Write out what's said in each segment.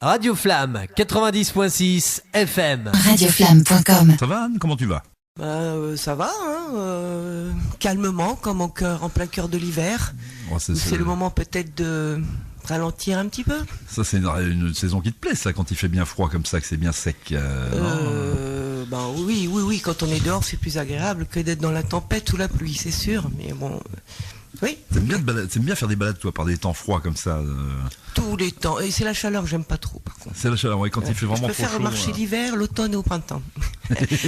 Radio Flamme 90.6 FM. Radioflamme.com. Ça va, Anne? Comment tu vas? Ça va, calmement, comme en plein cœur de l'hiver. Oh, c'est le moment peut-être de ralentir un petit peu. Ça, c'est une saison qui te plaît, ça, quand il fait bien froid comme ça, que c'est bien sec. Oui, quand on est dehors, c'est plus agréable que d'être dans la tempête ou la pluie, c'est sûr. Mais bon, oui. T'aimes bien faire des balades, toi, par des temps froids comme ça. Tous les temps. Et c'est la chaleur que j'aime pas trop, par contre. C'est la chaleur, oui, quand il fait vraiment trop chaud. Je préfère marcher l'hiver, l'automne et au printemps.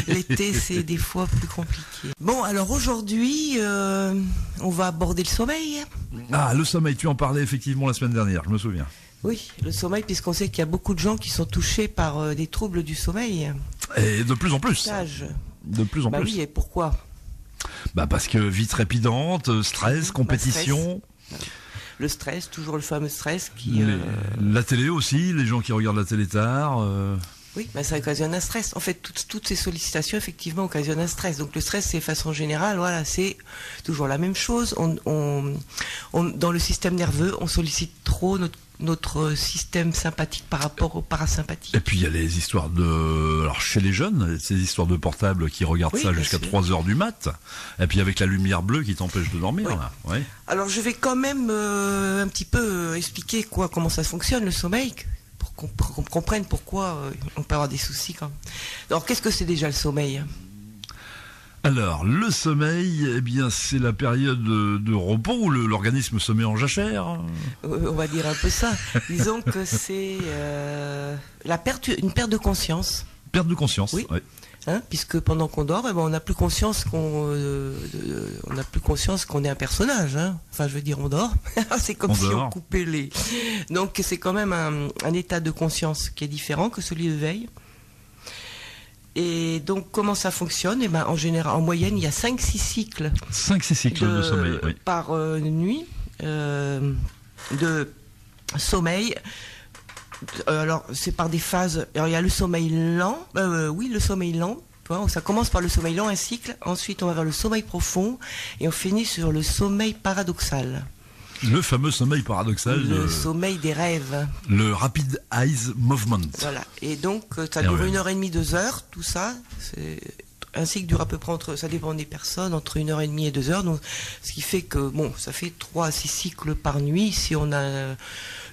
L'été, c'est des fois plus compliqué. Bon, alors aujourd'hui, on va aborder le sommeil. Ah, le sommeil, tu en parlais effectivement la semaine dernière, je me souviens. Oui, le sommeil, puisqu'on sait qu'il y a beaucoup de gens qui sont touchés par des troubles du sommeil. Et de plus en plus. De plus en plus. Oui, et pourquoi ? Parce que vie trépidante, stress, compétition. Le stress, toujours le fameux stress qui... La télé aussi, les gens qui regardent la télé tard. Oui, ça occasionne un stress. En fait, toutes ces sollicitations, effectivement, occasionnent un stress. Donc le stress, c'est de façon générale, voilà, c'est toujours la même chose. Dans le système nerveux, on sollicite trop notre système sympathique par rapport au parasympathique. Et puis il y a les histoires alors chez les jeunes, ces histoires de portables qui regardent ça jusqu'à 3h du mat, et puis avec la lumière bleue qui t'empêche de dormir. Oui. Là. Ouais. Alors je vais quand même un petit peu expliquer comment ça fonctionne le sommeil, pour qu'on comprenne pourquoi on peut avoir des soucis quand même. Alors qu'est-ce que c'est déjà le sommeil ? Alors, le sommeil, c'est la période de repos où l'organisme se met en jachère. On va dire un peu ça. Disons que c'est une perte de conscience. Perte de conscience, oui. Ouais. Puisque pendant qu'on dort, on n'a plus conscience qu'on est un personnage. Enfin, je veux dire, on dort. C'est comme si on coupait les. Donc, c'est quand même un état de conscience qui est différent que celui de veille. Et donc, comment ça fonctionne ? En général, en moyenne, il y a 5-6 cycles. 5-6 cycles de sommeil, oui. Par nuit de sommeil. Alors, c'est par des phases. Alors, il y a le sommeil lent. Le sommeil lent. Ça commence par le sommeil lent, un cycle. Ensuite, on va vers le sommeil profond. Et on finit sur le sommeil paradoxal. Le fameux sommeil paradoxal. Le sommeil des rêves. Le Rapid Eye Movement. Voilà. Et donc, ça dure 1h30, 2 heures, tout ça. C'est un cycle dure à peu près ça dépend des personnes, entre 1h30 et 2 heures. Donc, ce qui fait que, ça fait 3 à 6 cycles par nuit si on a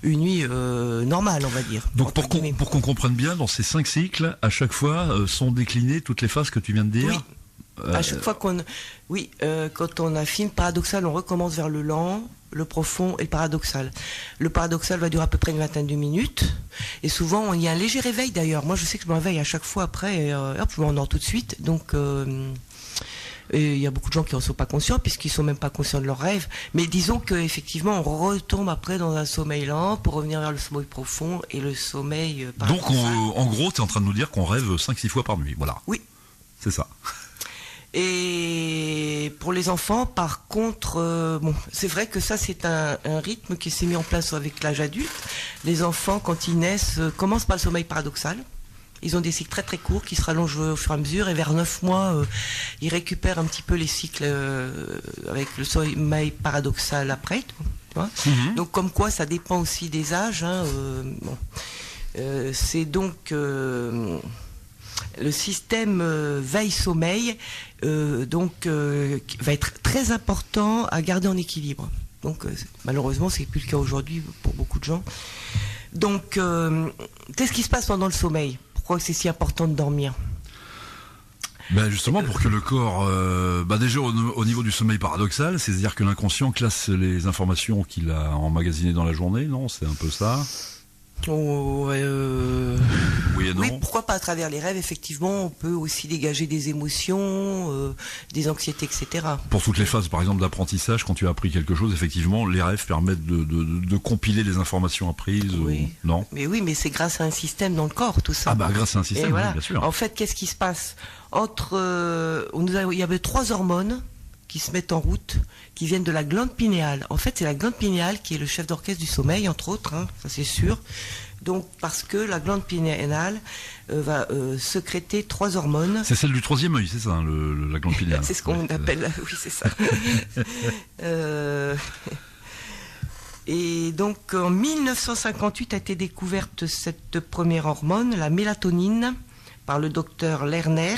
une nuit normale, on va dire. Donc, pour qu'on comprenne bien, dans ces 5 cycles, à chaque fois, sont déclinées toutes les phases que tu viens de dire. Oui. À chaque fois quand on a fini le paradoxal, on recommence vers le lent, le profond et le paradoxal. Le paradoxal va durer à peu près une vingtaine de minutes. Et souvent, il y a un léger réveil d'ailleurs. Moi, je sais que je me réveille à chaque fois après et je m'endors tout de suite. Donc, il y a beaucoup de gens qui n'en sont pas conscients puisqu'ils ne sont même pas conscients de leurs rêves. Mais disons qu'effectivement, on retombe après dans un sommeil lent pour revenir vers le sommeil profond et le sommeil paradoxal. Donc, en gros, tu es en train de nous dire qu'on rêve 5-6 fois par nuit. Voilà. Oui. C'est ça. Et pour les enfants, par contre, c'est vrai que ça, c'est un rythme qui s'est mis en place avec l'âge adulte. Les enfants, quand ils naissent, commencent par le sommeil paradoxal. Ils ont des cycles très très courts qui se rallongent au fur et à mesure. Et vers 9 mois, ils récupèrent un petit peu les cycles avec le sommeil paradoxal après. Tu vois. Donc comme quoi, ça dépend aussi des âges. C'est donc... le système veille-sommeil va être très important à garder en équilibre. Donc malheureusement, c'est plus le cas aujourd'hui pour beaucoup de gens. Donc qu'est-ce qui se passe pendant le sommeil ? Pourquoi c'est si important de dormir ? Justement pour que le corps, déjà au niveau du sommeil paradoxal, c'est-à-dire que l'inconscient classe les informations qu'il a emmagasinées dans la journée, non ? C'est un peu ça ? Oui et non. Oui, pourquoi pas à travers les rêves, effectivement, on peut aussi dégager des émotions, des anxiétés, etc. Pour toutes les phases, par exemple, d'apprentissage, quand tu as appris quelque chose, effectivement, les rêves permettent de compiler les informations apprises. Oui. Non ? Mais oui, mais c'est grâce à un système dans le corps, tout ça. Grâce à un système, voilà. Oui, bien sûr. En fait, qu'est-ce qui se passe ? Il y avait 3 hormones qui se mettent en route, qui viennent de la glande pinéale. En fait, c'est la glande pinéale qui est le chef d'orchestre du sommeil, entre autres, ça c'est sûr. Donc, parce que la glande pinéale va sécréter 3 hormones. C'est celle du 3e œil, c'est ça, la glande pinéale. C'est ce qu'on appelle, oui, c'est ça. Et donc en 1958 a été découverte cette première hormone, la mélatonine, par le docteur Lerner.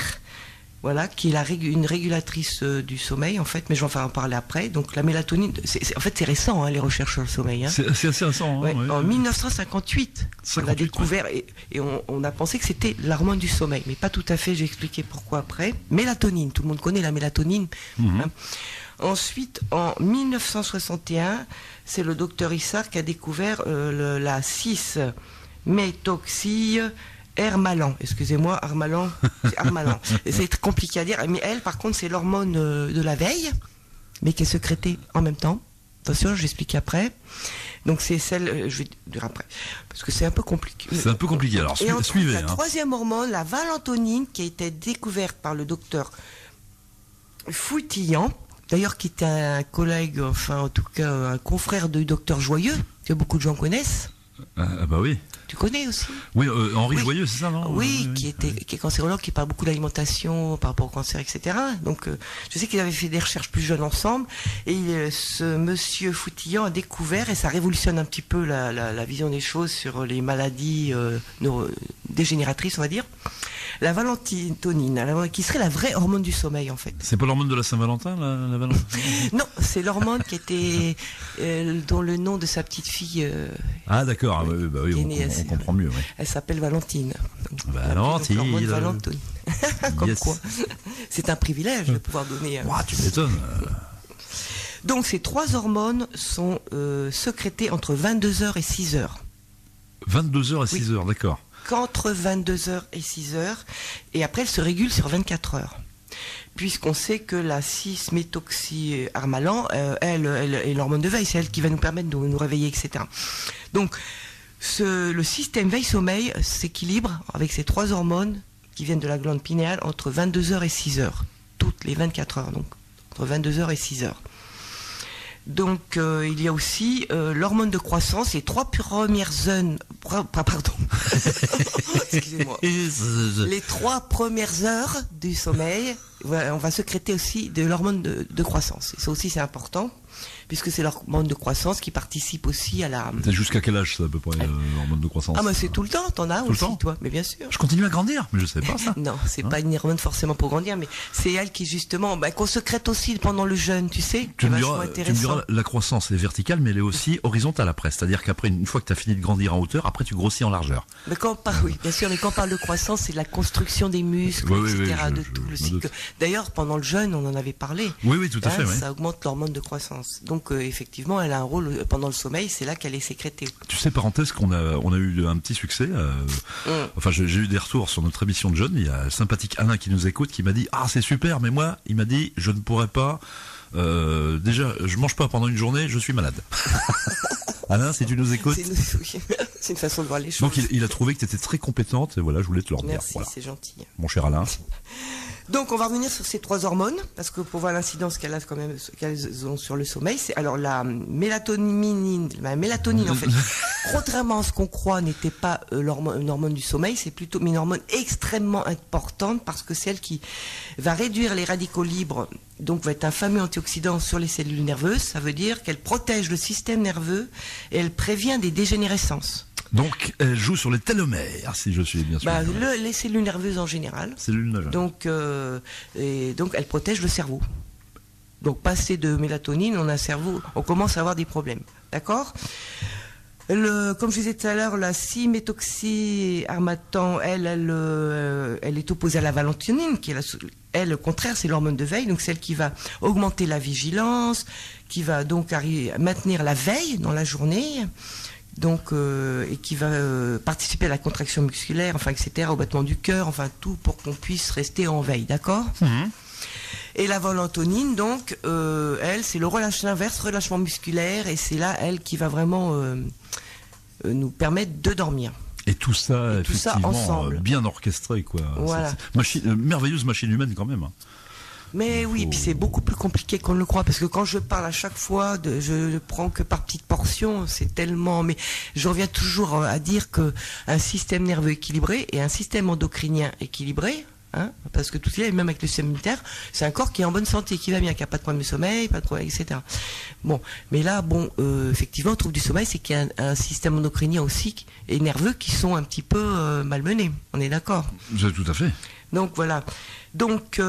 Voilà, qui est une régulatrice du sommeil, en fait, mais je vais en parler après. Donc la mélatonine, en fait c'est récent, hein, les recherches sur le sommeil. Hein. C'est assez récent. Hein, ouais, en 1958, on a découvert, et on a pensé que c'était l'hormone du sommeil, mais pas tout à fait, j'ai expliqué pourquoi après. Mélatonine, tout le monde connaît la mélatonine. Hein. Ensuite, en 1961, c'est le docteur Issard qui a découvert la 6-méthoxy Hermalan, excusez-moi, Armalan, c'est très compliqué à dire, mais elle, par contre, c'est l'hormone de la veille, mais qui est sécrétée en même temps. Attention, je vais expliquer après. Donc c'est celle, je vais dire après, parce que c'est un peu compliqué. C'est un peu compliqué, alors suivez. La troisième hormone, la valentonine, qui a été découverte par le docteur Foutillant, d'ailleurs qui était un collègue, enfin en tout cas un confrère du docteur Joyeux, que beaucoup de gens connaissent. Ah bah oui. Tu connais aussi? Oui, Henri Joyeux, c'est ça, non? Oui, qui est cancérologue, qui parle beaucoup d'alimentation par rapport au cancer, etc. Donc, je sais qu'ils avaient fait des recherches plus jeunes ensemble, et ce monsieur Foutillant a découvert, et ça révolutionne un petit peu la vision des choses sur les maladies dégénératrices, on va dire, la valentonine, qui serait la vraie hormone du sommeil, en fait. C'est pas l'hormone de la Saint-Valentin, la Valentin? Non, c'est l'hormone qui était dont le nom de sa petite fille. Ah d'accord, oui, on comprend mieux. Oui. Elle s'appelle Valentine. Valentine. Donc, Valentine. Comme yes. quoi, c'est un privilège de pouvoir donner. Tu m'étonnes. Donc ces trois hormones sont sécrétées entre 22h et 6h. 22h et 6h, d'accord. Qu'entre 22h et 6h, et après elle se régule sur 24 heures. Puisqu'on sait que la 6-méthoxy-Armalan, elle est l'hormone de veille, c'est elle qui va nous permettre de nous réveiller, etc. Donc, le système veille-sommeil s'équilibre avec ces trois hormones qui viennent de la glande pinéale entre 22h et 6h, toutes les 24 heures, donc entre 22h et 6h. Donc il y a aussi l'hormone de croissance, les trois premières heures, excusez-moi, les 3 premières heures du sommeil, on va sécréter aussi de l'hormone de croissance. Et ça aussi c'est important, puisque c'est l'hormone de croissance qui participe aussi à la... C'est jusqu'à quel âge ça à peu près l'hormone de croissance? Ah mais c'est tout le temps, t'en as aussi toi, mais bien sûr. Je continue à grandir, mais je sais pas ça. Non, c'est pas une hormone forcément pour grandir, mais c'est elle qui justement, qu'on sécrète aussi pendant le jeûne, tu sais. Tu me diras, la croissance est verticale, mais elle est aussi horizontale après. C'est-à-dire qu'après, une fois que tu as fini de grandir en hauteur, après tu grossis en largeur. Mais oui, bien sûr, mais quand on parle de croissance, c'est la construction des muscles, etc. de tout le cycle. D'ailleurs, pendant le jeûne, on en avait parlé. Oui, tout à fait. Oui. Ça augmente l'hormone de croissance. Donc effectivement, elle a un rôle pendant le sommeil, c'est là qu'elle est sécrétée. Tu sais, parenthèse, on a eu un petit succès. Enfin, j'ai eu des retours sur notre émission de jeunes. Il y a le sympathique Alain qui nous écoute, qui m'a dit c'est super, mais moi, il m'a dit je ne pourrais pas. Déjà, je mange pas pendant une journée, je suis malade. Alain, si tu nous écoutes. C'est une façon de voir les choses. Donc il a trouvé que tu étais très compétente et voilà, je voulais te le redire. Merci, voilà. c'est gentil. Mon cher Alain. Donc on va revenir sur ces trois hormones, parce que pour voir l'incidence qu'elles ont sur le sommeil, c'est alors la mélatonine en fait, contrairement à ce qu'on croit, n'était pas une hormone du sommeil, c'est plutôt une hormone extrêmement importante, parce que c'est elle qui va réduire les radicaux libres, donc va être un fameux antioxydant sur les cellules nerveuses. Ça veut dire qu'elle protège le système nerveux et elle prévient des dégénérescences. Donc, elle joue sur les télomères, si je suis bien sûr. Les cellules nerveuses en général. Donc, elle protège le cerveau. Donc, passé de mélatonine, on commence à avoir des problèmes. D'accord ? Comme je disais tout à l'heure, la 6-méthoxy-armatan, elle est opposée à la valentonine, qui est elle, au contraire, c'est l'hormone de veille, donc celle qui va augmenter la vigilance, qui va donc maintenir la veille dans la journée. Donc, et qui va participer à la contraction musculaire, enfin, etc., au battement du cœur, enfin, tout pour qu'on puisse rester en veille, d'accord ? Et la valentonine, donc, elle, c'est l'inverse, relâchement musculaire, et c'est là, elle, qui va vraiment nous permettre de dormir. Et tout ça, effectivement, ensemble. Bien orchestré, quoi. Voilà. Merveilleuse machine humaine, quand même. Mais oui, et puis c'est beaucoup plus compliqué qu'on ne le croit, parce que quand je parle à chaque fois, je prends que par petites portions, c'est tellement... Mais je reviens toujours à dire que un système nerveux équilibré et un système endocrinien équilibré, Hein, parce que tout ça, même avec le système immunitaire, c'est un corps qui est en bonne santé, qui va bien, qui n'a pas de problème de sommeil, pas de problème, etc. Bon, mais là, effectivement, trouble du sommeil, c'est qu'il y a un système endocrinien aussi et nerveux qui sont un petit peu malmenés. On est d'accord? Tout à fait. Donc voilà. Donc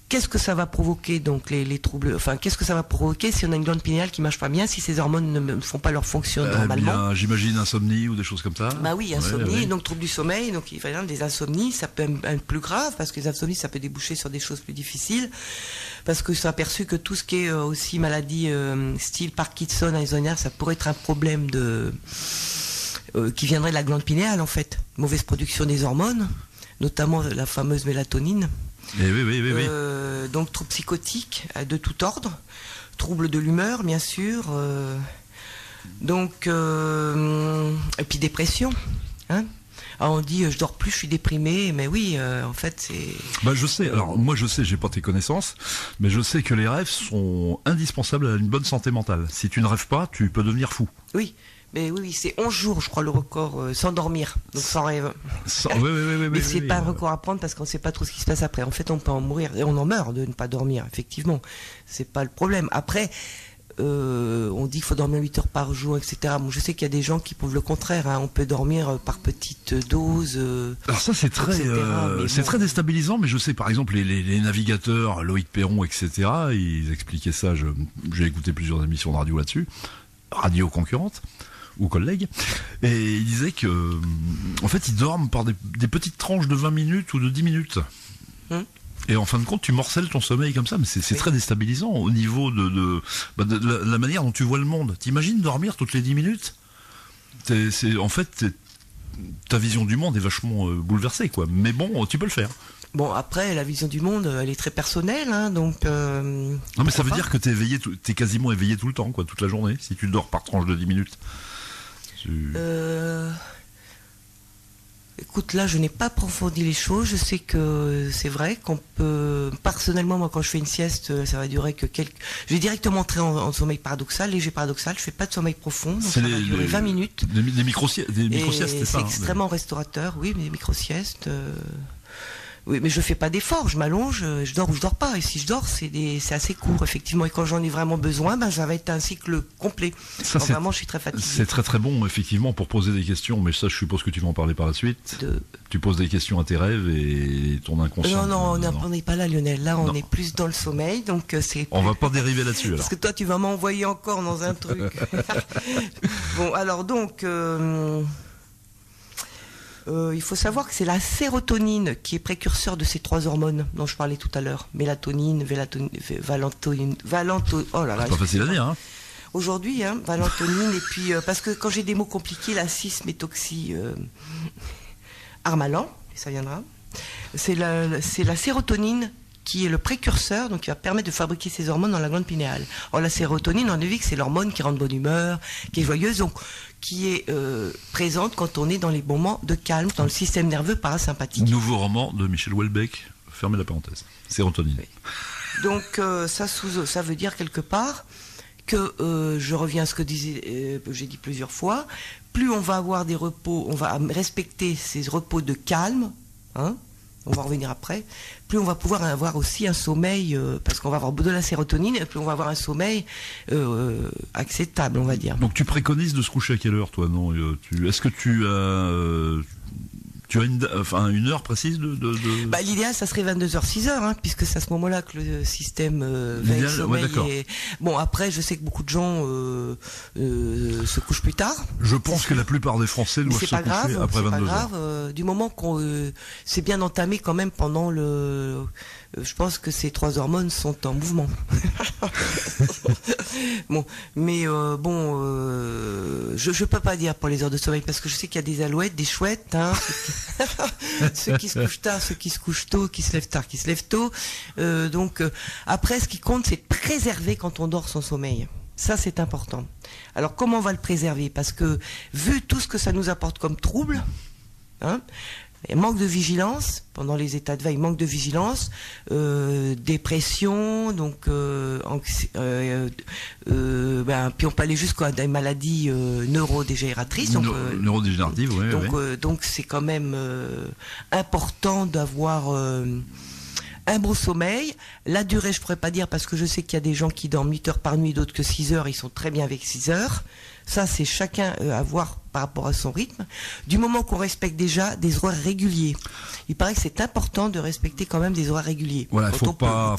qu'est-ce que ça va provoquer, donc les troubles, enfin qu'est-ce que ça va provoquer si on a une glande pinéale qui marche pas bien, si ces hormones ne font pas leur fonction normalement? Bien, j'imagine insomnie ou des choses comme ça. Bah oui, insomnie, donc trouble du sommeil, donc il va y avoir des insomnies, ça peut être plus grave parce que les insomnies ça peut déboucher sur des choses plus difficiles, parce que c'est aperçu que tout ce qui est aussi maladie style Parkinson, Alzheimer, ça pourrait être un problème qui viendrait de la glande pinéale en fait, mauvaise production des hormones, notamment la fameuse mélatonine. Et oui. Donc troubles psychotiques de tout ordre, troubles de l'humeur bien sûr, et puis dépression. Hein. Alors on dit je dors plus, je suis déprimé, mais oui, en fait c'est. Bah je sais. Alors moi je sais, j'ai pas tes connaissances, mais je sais que les rêves sont indispensables à une bonne santé mentale. Si tu ne rêves pas, tu peux devenir fou. Oui. Mais oui, c'est 11 jours, je crois, le record, sans dormir, donc sans rêve. Oui, mais c'est pas un record à prendre parce qu'on sait pas trop ce qui se passe après. En fait, on peut en mourir et on en meurt de ne pas dormir, effectivement. C'est pas le problème. Après, on dit qu'il faut dormir 8 heures par jour, etc. Bon, je sais qu'il y a des gens qui prouvent le contraire. Hein. On peut dormir par petites doses. Alors ça, c'est très déstabilisant. Mais je sais, par exemple, les navigateurs, Loïc Perron, etc. Ils expliquaient ça. J'ai écouté plusieurs émissions de radio là-dessus, radio concurrentes ou collègues, et il disait que en fait ils dorment par des petites tranches de 20 minutes ou de 10 minutes. Et en fin de compte, tu morcelles ton sommeil comme ça, mais c'est très déstabilisant au niveau de la manière dont tu vois le monde. T'imagines dormir toutes les 10 minutes? En fait, ta vision du monde est vachement bouleversée, quoi. Mais bon, tu peux le faire. Bon, après, la vision du monde, elle est très personnelle, hein, donc... non, mais ça veut dire que t'es quasiment éveillé tout le temps, quoi, toute la journée, si tu dors par tranche de 10 minutes. Écoute, là, je n'ai pas approfondi les choses. Je sais que c'est vrai qu'on peut... Personnellement, moi, quand je fais une sieste, ça va durer que quelques... Je vais directement entrer en sommeil paradoxal, léger paradoxal. Je fais pas de sommeil profond, donc ça va durer 20 minutes. Des micro-siestes, c'est ça. C'est extrêmement restaurateur, oui, mais des micro-siestes... Oui, mais je fais pas d'efforts, je m'allonge, je dors ou je dors pas. Et si je dors, c'est assez court, effectivement. Et quand j'en ai vraiment besoin, ça va être un cycle complet. Ça, vraiment, je suis très fatiguée. C'est très très bon, effectivement, pour poser des questions. Mais ça, je suppose que tu vas en parler par la suite. Tu poses des questions à tes rêves et ton inconscient. Non, on n'est pas là, Lionel. Là, on est plus dans le sommeil, donc c'est. On va pas dériver là-dessus, alors. Parce que toi, tu vas m'envoyer encore dans un truc. Bon, alors donc. Il faut savoir que c'est la sérotonine qui est précurseur de ces trois hormones dont je parlais tout à l'heure. Mélatonine, valentonine, oh là là. C'est pas facile à dire, hein. Aujourd'hui, hein, valentonine, et puis, parce que quand j'ai des mots compliqués, la 6-méthoxy, armalan, ça viendra. C'est la sérotonine qui est le précurseur, donc qui va permettre de fabriquer ces hormones dans la glande pinéale. Or, la sérotonine, on a vu que c'est l'hormone qui rend de bonne humeur, qui est joyeuse, donc qui est présente quand on est dans les moments de calme, dans le système nerveux parasympathique. Nouveau roman de Michel Houellebecq, fermez la parenthèse. Sérotonine. Oui. Donc, ça veut dire quelque part que, je reviens à ce que j'ai dit plusieurs fois, plus on va avoir des repos, on va respecter ces repos de calme, hein, on va revenir après, plus on va pouvoir avoir aussi un sommeil, parce qu'on va avoir de la sérotonine, et plus on va avoir un sommeil acceptable, on va dire. Donc tu préconises de se coucher à quelle heure, toi, non? Est-ce que tu as une heure précise de... Bah, l'idéal, ça serait 22h, 6h, hein, puisque c'est à ce moment-là que le système veille sommeil. Ouais, Bon, après, je sais que beaucoup de gens se couchent plus tard. Je pense que la plupart des Français doivent se coucher après 22h. C'est pas grave, du moment qu'on c'est bien entamé quand même pendant le... je pense que ces trois hormones sont en mouvement. Bon, mais je peux pas dire pour les heures de sommeil, parce que je sais qu'il y a des alouettes, des chouettes, hein, ceux qui se couchent tard, ceux qui se couchent tôt, qui se lèvent tard, qui se lèvent tôt. Donc après, ce qui compte, c'est de préserver quand on dort son sommeil. Ça, c'est important. Alors, comment on va le préserver? Parce que vu tout ce que ça nous apporte comme trouble, hein, Et manque de vigilance pendant les états de veille, manque de vigilance, dépression, donc puis on peut aller jusqu'à des maladies neurodégénératrices. Neurodégénératives, oui. Donc c'est quand même important d'avoir un bon sommeil. La durée, je pourrais pas dire parce que je sais qu'il y a des gens qui dorment 8 heures par nuit, d'autres que 6 heures, ils sont très bien avec 6 heures. Ça, c'est chacun à voir par rapport à son rythme. Du moment qu'on respecte déjà des horaires réguliers. Il paraît que c'est important de respecter quand même des horaires réguliers. Voilà, faut pas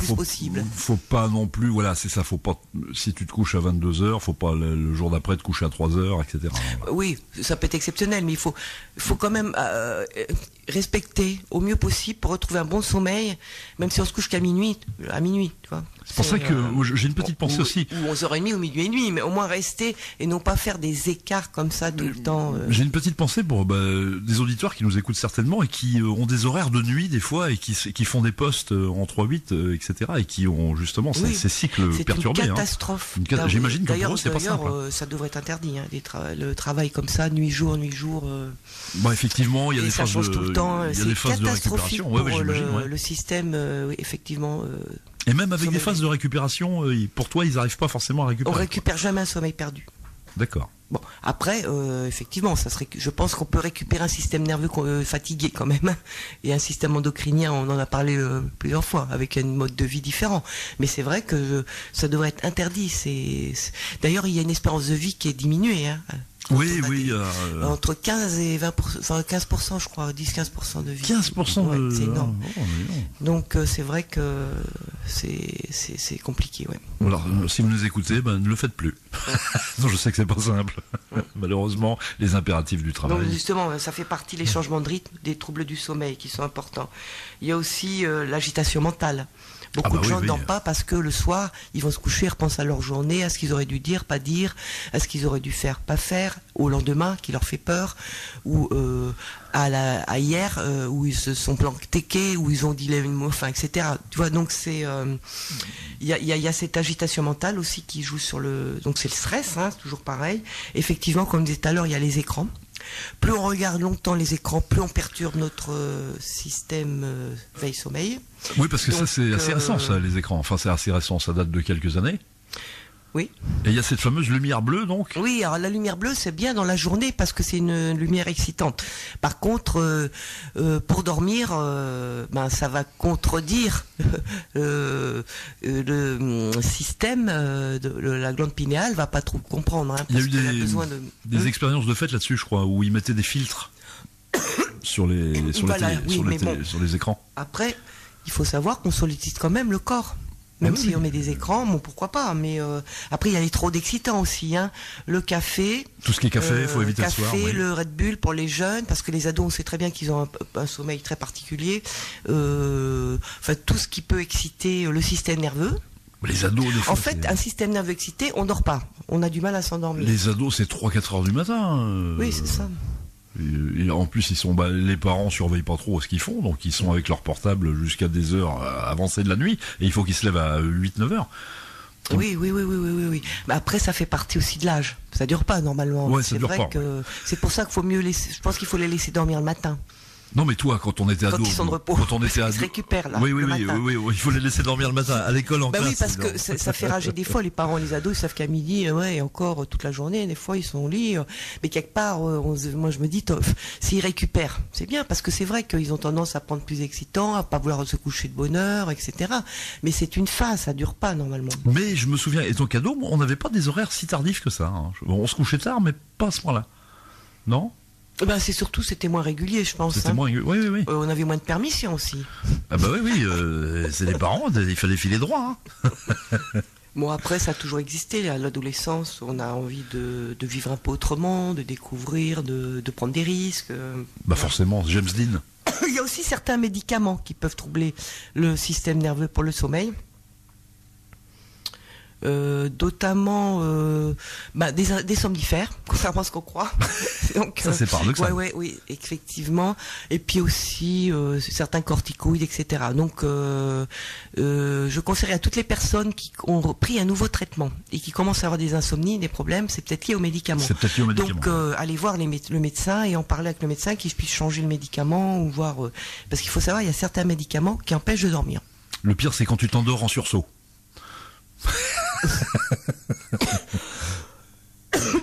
non plus, voilà, c'est ça, faut pas, si tu te couches à 22h, faut pas le jour d'après te coucher à 3h, etc. Oui, ça peut être exceptionnel, mais il faut quand même respecter au mieux possible pour retrouver un bon sommeil, même si on se couche qu'à minuit, tu vois. C'est pour ça que j'ai une petite pensée aussi. Ou 11h30 ou minuit et demi, mais au moins rester et non pas faire des écarts comme ça tout le temps. J'ai une petite pensée pour des auditeurs qui nous écoutent certainement et qui ont des horaires de nuit des fois et qui font des postes en 3-8, etc. et qui ont justement ces cycles perturbés. C'est une catastrophe. J'imagine que pour eux, c'est pas simple. D'ailleurs, ça devrait être interdit, le travail comme ça, nuit-jour. Effectivement, il y a des phases change tout le temps. il y a des phases de récupération. Pour le système, effectivement. Et même avec des phases de récupération, pour toi, ils n'arrivent pas forcément à récupérer. On récupère jamais un sommeil perdu. D'accord. Bon, après, effectivement, je pense qu'on peut récupérer un système nerveux fatigué quand même, et un système endocrinien, on en a parlé plusieurs fois, avec un mode de vie différent. Mais c'est vrai que ça devrait être interdit. D'ailleurs, il y a une espérance de vie qui est diminuée. Oui. Entre 15 et 20%, enfin 15%, je crois, 10-15% de vie. 15% c'est énorme. Donc c'est vrai que c'est compliqué, ouais. Alors, si vous nous écoutez, ne le faites plus. Non, je sais que c'est pas simple. Malheureusement, les impératifs du travail. Donc justement, ça fait partie des changements de rythme, des troubles du sommeil qui sont importants. Il y a aussi l'agitation mentale. Beaucoup de gens ne dorment pas parce que le soir, ils vont se coucher, ils repensent à leur journée, à ce qu'ils auraient dû dire, pas dire, à ce qu'ils auraient dû faire, pas faire, au lendemain qui leur fait peur, ou à hier où ils se sont planqués, où ils ont dit les mots, etc. Tu vois, donc il y a cette agitation mentale aussi qui joue sur donc c'est le stress, c'est toujours pareil. Effectivement, comme je disais tout à l'heure, il y a les écrans. Plus on regarde longtemps les écrans, plus on perturbe notre système veille-sommeil. Oui, parce que ça c'est assez récent, ça, les écrans. Enfin, c'est assez récent, ça date de quelques années. Oui. Et il y a cette fameuse lumière bleue, donc. Oui, alors la lumière bleue, c'est bien dans la journée parce que c'est une lumière excitante. Par contre, pour dormir, ça va contredire le système de la glande pinéale, va pas trop comprendre. Il y a eu des expériences de fait là-dessus, je crois, où ils mettaient des filtres sur les écrans. Après, il faut savoir qu'on sollicite quand même le corps. Même si on met des écrans, pourquoi pas. Mais après, il y a les trop d'excitants aussi. Le café. Tout ce qui est café, il faut éviter le soir. Le Red Bull pour les jeunes, parce que les ados, on sait très bien qu'ils ont un sommeil très particulier. Tout ce qui peut exciter le système nerveux. Les ados, des fois, en fait, un système nerveux excité, on dort pas. On a du mal à s'endormir. Les ados, c'est 3-4 heures du matin. Oui, c'est ça. Et en plus, les parents surveillent pas trop ce qu'ils font, donc ils sont avec leur portable jusqu'à des heures avancées de la nuit, et il faut qu'ils se lèvent à 8-9 heures. Donc... Oui. Mais après, ça fait partie aussi de l'âge. Ça dure pas normalement. Ouais, ça dure pas. C'est pour ça qu'il faut mieux laisser. Je pense qu'il faut les laisser dormir le matin. Non, mais toi, quand on était ado, ils sont de repos, quand on était ado, ils se récupèrent là. Oui, il faut les laisser dormir le matin à l'école en classe. Oui, parce que ça fait rager des fois les parents, les ados, ils savent qu'à midi, et encore toute la journée, des fois ils sont au lit, mais quelque part, moi je me dis, s'ils récupèrent, c'est bien, parce que c'est vrai qu'ils ont tendance à prendre plus excitant, à pas vouloir se coucher de bonne heure, etc. Mais c'est une phase, ça dure pas normalement. Mais je me souviens, étant ado, on n'avait pas des horaires si tardifs que ça. On se couchait tard, mais pas à ce point-là. Non? C'était moins régulier, je pense. C'était moins régulier, oui. On avait moins de permission aussi. Ah bah oui, c'est les parents, il fallait filer droit. Bon, après, ça a toujours existé. À l'adolescence, on a envie de vivre un peu autrement, de découvrir, de prendre des risques. Forcément, James Dean. Il y a aussi certains médicaments qui peuvent troubler le système nerveux pour le sommeil. Notamment des somnifères, contrairement à ce qu'on croit. Donc, ça c'est paradoxal. Oui, effectivement. Et puis aussi certains corticoïdes, etc. Donc, je conseillerais à toutes les personnes qui ont pris un nouveau traitement et qui commencent à avoir des insomnies, des problèmes, c'est peut-être lié aux médicaments. C'est peut-être lié aux médicaments. Donc, allez voir le médecin et en parler avec le médecin qui puisse changer le médicament ou voir. Parce qu'il faut savoir, il y a certains médicaments qui empêchent de dormir. Le pire, c'est quand tu t'endors en sursaut.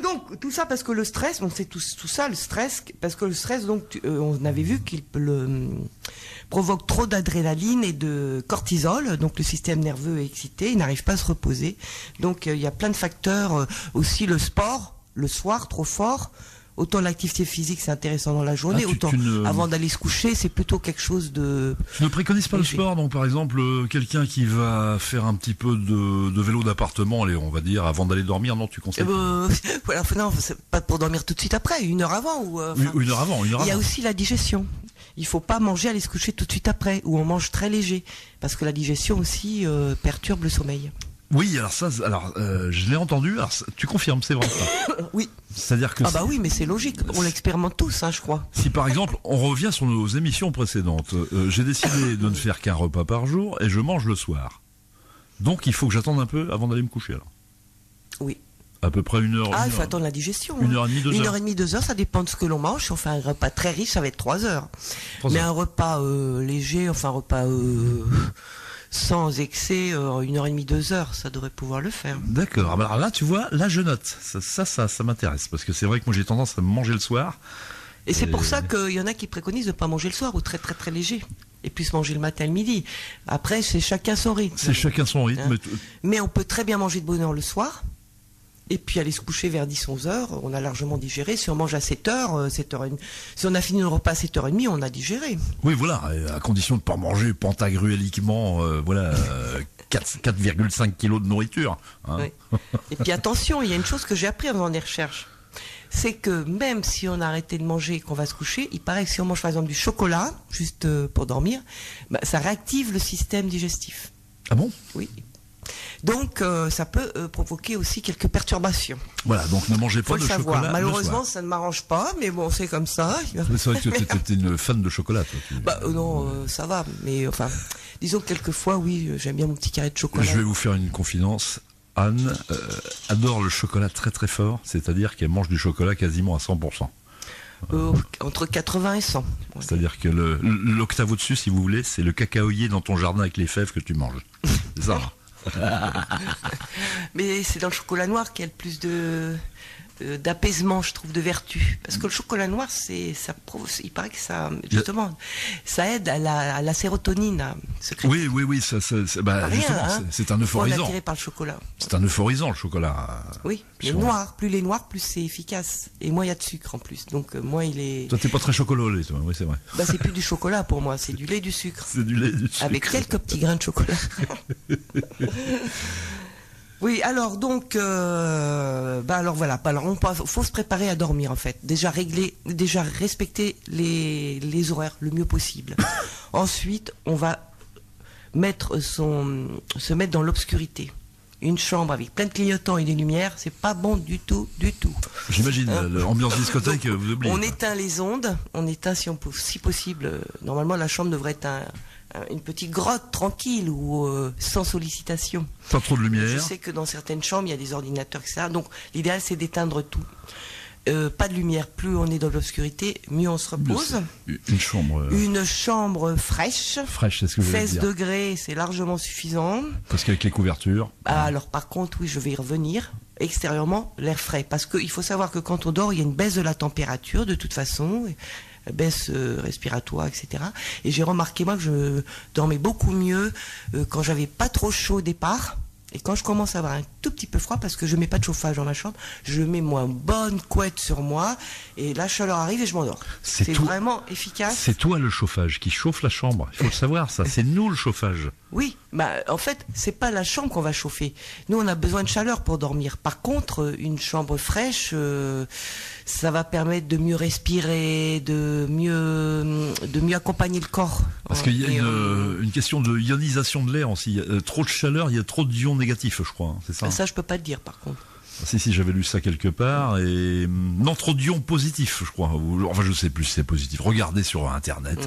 Donc tout ça parce que le stress, on sait tout ça, le stress, parce que le stress, donc on avait vu qu'il provoque trop d'adrénaline et de cortisol, donc le système nerveux est excité, il n'arrive pas à se reposer. Donc il y a plein de facteurs, aussi le sport, le soir trop fort. Autant l'activité physique c'est intéressant dans la journée, avant d'aller se coucher c'est plutôt quelque chose de... Tu ne préconises pas le sport, donc par exemple quelqu'un qui va faire un petit peu de vélo d'appartement, allez, on va dire, avant d'aller dormir, non, tu conseilles voilà, non, c'est pas pour dormir tout de suite après, 1 heure avant. Une heure avant. Il y a aussi la digestion. Il faut pas manger, aller se coucher tout de suite après, ou on mange très léger, parce que la digestion aussi perturbe le sommeil. Oui, alors je l'ai entendu. Alors, tu confirmes, c'est vrai ça. Oui. C'est-à-dire que oui, mais c'est logique. On l'expérimente tous, je crois. Si par exemple, on revient sur nos émissions précédentes, j'ai décidé de ne faire qu'un repas par jour et je mange le soir. Donc, il faut que j'attende un peu avant d'aller me coucher. Alors. Oui. À peu près 1 heure. Il faut attendre la digestion. 1h30, 2 heures. 1h30, 2 heures, ça dépend de ce que l'on mange. Si on fait un repas très riche, ça va être 3 heures. Mais un repas léger, un repas sans excès, 1h30, 2 heures, ça devrait pouvoir le faire. D'accord. Alors là, tu vois, là je note. Ça m'intéresse. Parce que c'est vrai que moi j'ai tendance à manger le soir. Et c'est pour ça qu'il y en a qui préconisent de ne pas manger le soir ou très très très léger. Et puis se manger le matin et le midi. Après, c'est chacun son rythme. C'est chacun son rythme. Mais on peut très bien manger de bonne heure le soir. Et puis aller se coucher vers 10-11 heures, on a largement digéré. Si on mange à 7 heures, 7h30, si on a fini le repas à 7h30, on a digéré. Oui, voilà, à condition de ne pas manger pantagruéliquement 4,5 kilos de nourriture. Hein. Oui. Et puis attention, il y a une chose que j'ai appris en faisant des recherches. C'est que même si on a arrêté de manger et qu'on va se coucher, il paraît que si on mange par exemple du chocolat, juste pour dormir, ça réactive le système digestif. Ah bon ? Oui. Donc ça peut provoquer aussi quelques perturbations. Voilà, donc ne mangez pas de chocolat. Malheureusement, ça ne m'arrange pas, mais bon, c'est comme ça. C'est vrai que tu étais une fan de chocolat, toi. Non, ça va, mais enfin, disons que quelquefois, oui, j'aime bien mon petit carré de chocolat. Je vais vous faire une confidence. Anne adore le chocolat très très fort, c'est-à-dire qu'elle mange du chocolat quasiment à 100%. Entre 80 et 100. C'est-à-dire que l'octave au-dessus, si vous voulez, c'est le cacaoyer dans ton jardin avec les fèves que tu manges. C'est ça. Mais c'est dans le chocolat noir qu'il y a le plus d'apaisement, je trouve, de vertu. Parce que le chocolat noir, il paraît que ça, justement, ça aide à la sérotonine à sécréter. Oui, justement, c'est un euphorisant. On est attiré par le chocolat. C'est un euphorisant, le chocolat. Oui, plus les noirs, plus c'est efficace. Et moins il y a de sucre en plus. Donc, moins il est... Toi, t'es pas très chocolat au lait, toi, oui, c'est vrai. C'est plus du chocolat pour moi, c'est du lait et du sucre. C'est du lait et du sucre. Avec quelques petits grains de chocolat. Oui, alors donc, alors voilà. Alors faut se préparer à dormir en fait. Déjà respecter les horaires le mieux possible. Ensuite, on va se mettre dans l'obscurité. Une chambre avec plein de clignotants et des lumières, c'est pas bon du tout. J'imagine, l'ambiance discothèque, vous oubliez. On éteint les ondes, si possible. Normalement, la chambre devrait être une petite grotte tranquille ou sans sollicitation. Pas trop de lumière. Je sais que dans certaines chambres, il y a des ordinateurs, etc. Donc, l'idéal, c'est d'éteindre tout. Pas de lumière, plus on est dans l'obscurité, mieux on se repose. Une chambre fraîche. Fraîche, c'est ce que je voulais dire. 16 degrés, c'est largement suffisant. Parce qu'avec les couvertures. Alors par contre, oui, je vais y revenir. Extérieurement, l'air frais. Parce qu'il faut savoir que quand on dort, il y a une baisse de la température, de toute façon. Baisse respiratoire, etc. Et j'ai remarqué, moi, que je dormais beaucoup mieux quand j'avais pas trop chaud au départ. Et quand je commence à avoir un tout petit peu froid, parce que je mets pas de chauffage dans ma chambre, je mets moi une bonne couette sur moi, et la chaleur arrive et je m'endors. C'est vraiment efficace. C'est toi le chauffage qui chauffe la chambre. Il faut le savoir, ça. C'est nous le chauffage. Oui, En fait, c'est pas la chambre qu'on va chauffer. Nous, on a besoin de chaleur pour dormir. Par contre, une chambre fraîche, ça va permettre de mieux respirer, de mieux accompagner le corps. Parce qu'il y a une question de ionisation de l'air aussi. Il y a trop de chaleur, il y a trop d'ions négatifs, je crois. C'est ça. Ça, je peux pas te dire, par contre. Si, j'avais lu ça quelque part, et non, trop d'ions positifs, je crois. Enfin, je sais plus si c'est positif. Regardez sur Internet.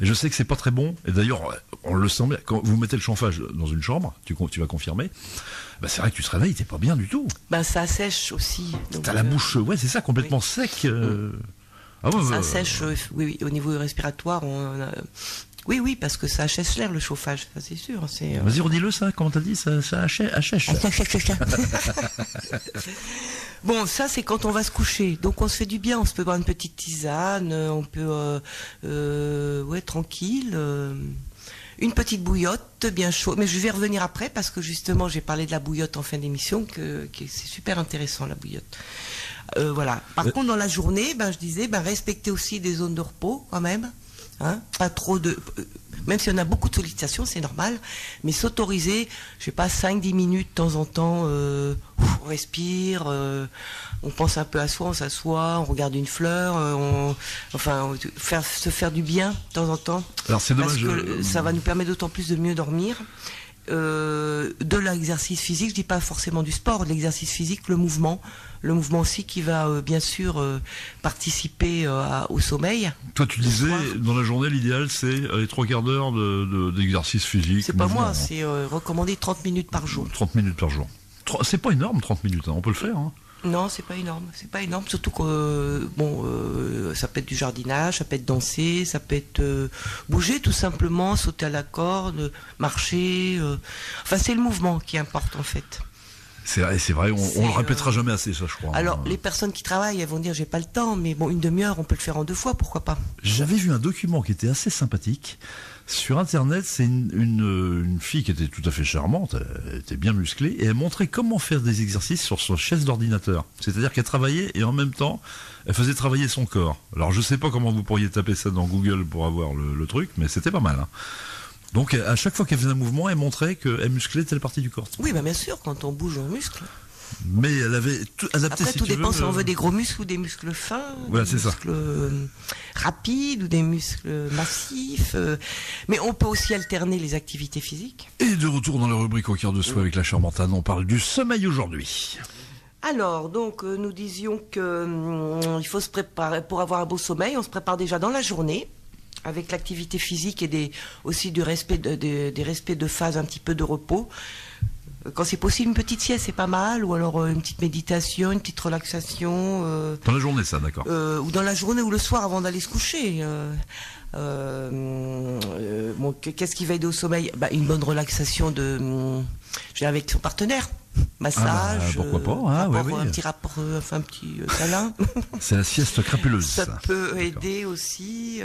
Et je sais que c'est pas très bon. Et d'ailleurs, on le sent bien. Quand vous mettez le chauffage dans une chambre, tu vas confirmer, c'est vrai que tu te réveilles, t'es pas bien du tout. Ça sèche aussi. T'as la bouche, c'est ça, complètement sec. Ça sèche, oui, au niveau respiratoire, Oui, parce que ça achèche l'air, le chauffage, ça c'est sûr. Vas-y, redis-le ça, comment t'as dit, ça achèche. Bon, ça c'est quand on va se coucher, donc on se fait du bien, on se peut boire une petite tisane, on peut, tranquille, une petite bouillotte bien chaude, mais je vais revenir après parce que justement j'ai parlé de la bouillotte en fin d'émission, c'est super intéressant la bouillotte. Voilà. Par contre, dans la journée, je disais, respecter aussi des zones de repos quand même. Pas trop de... Même si on a beaucoup de sollicitations, c'est normal, mais s'autoriser, je sais pas, 5-10 minutes de temps en temps, on respire, on pense un peu à soi, on s'assoit, on regarde une fleur, se faire du bien de temps en temps. Alors c'est dommage. Parce que ça va nous permettre d'autant plus de mieux dormir. De l'exercice physique, je dis pas forcément du sport, de l'exercice physique, le mouvement aussi qui va bien sûr participer au sommeil. Toi tu disais dans la journée l'idéal c'est les 3/4 d'heure d'exercice physique. C'est pas moi, c'est recommandé 30 minutes par jour. 30 minutes par jour. C'est pas énorme 30 minutes, on peut le faire. Non, c'est pas énorme, surtout que ça peut être du jardinage, ça peut être danser, ça peut être bouger tout simplement, sauter à la corde, marcher, c'est le mouvement qui importe en fait. C'est vrai, on le répétera jamais assez, ça, je crois. Alors, les personnes qui travaillent, elles vont dire j'ai pas le temps, mais une demi-heure, on peut le faire en 2 fois, pourquoi pas. J'avais vu un document qui était assez sympathique. Sur Internet, c'est une fille qui était tout à fait charmante, elle était bien musclée, et elle montrait comment faire des exercices sur son chaise d'ordinateur. C'est-à-dire qu'elle travaillait et en même temps, elle faisait travailler son corps. Alors, je sais pas comment vous pourriez taper ça dans Google pour avoir le truc, mais c'était pas mal. Donc à chaque fois qu'elle faisait un mouvement, elle montrait qu'elle musclait telle partie du corps. Oui, bien sûr, quand on bouge, on muscle. Mais elle avait tout adapté. Après, tout dépend si on veut des gros muscles ou des muscles fins, voilà, des muscles rapides ou des muscles massifs. Mais on peut aussi alterner les activités physiques. Et de retour dans la rubrique Au cœur de soi avec la charmante Anne, on parle du sommeil aujourd'hui. Alors, donc, nous disions que il faut se préparer pour avoir un beau sommeil. On se prépare déjà dans la journée, avec l'activité physique et aussi des respects de phase, un petit peu de repos. Quand c'est possible, une petite sieste, c'est pas mal, ou alors une petite méditation, une petite relaxation. Dans la journée, ça, d'accord. Ou dans la journée ou le soir avant d'aller se coucher. Qu'est-ce qui va aider au sommeil ? Une bonne relaxation avec son partenaire. Massage, pourquoi pas, un petit rapport, un petit câlin. C'est la sieste crapuleuse. Ça peut aider aussi.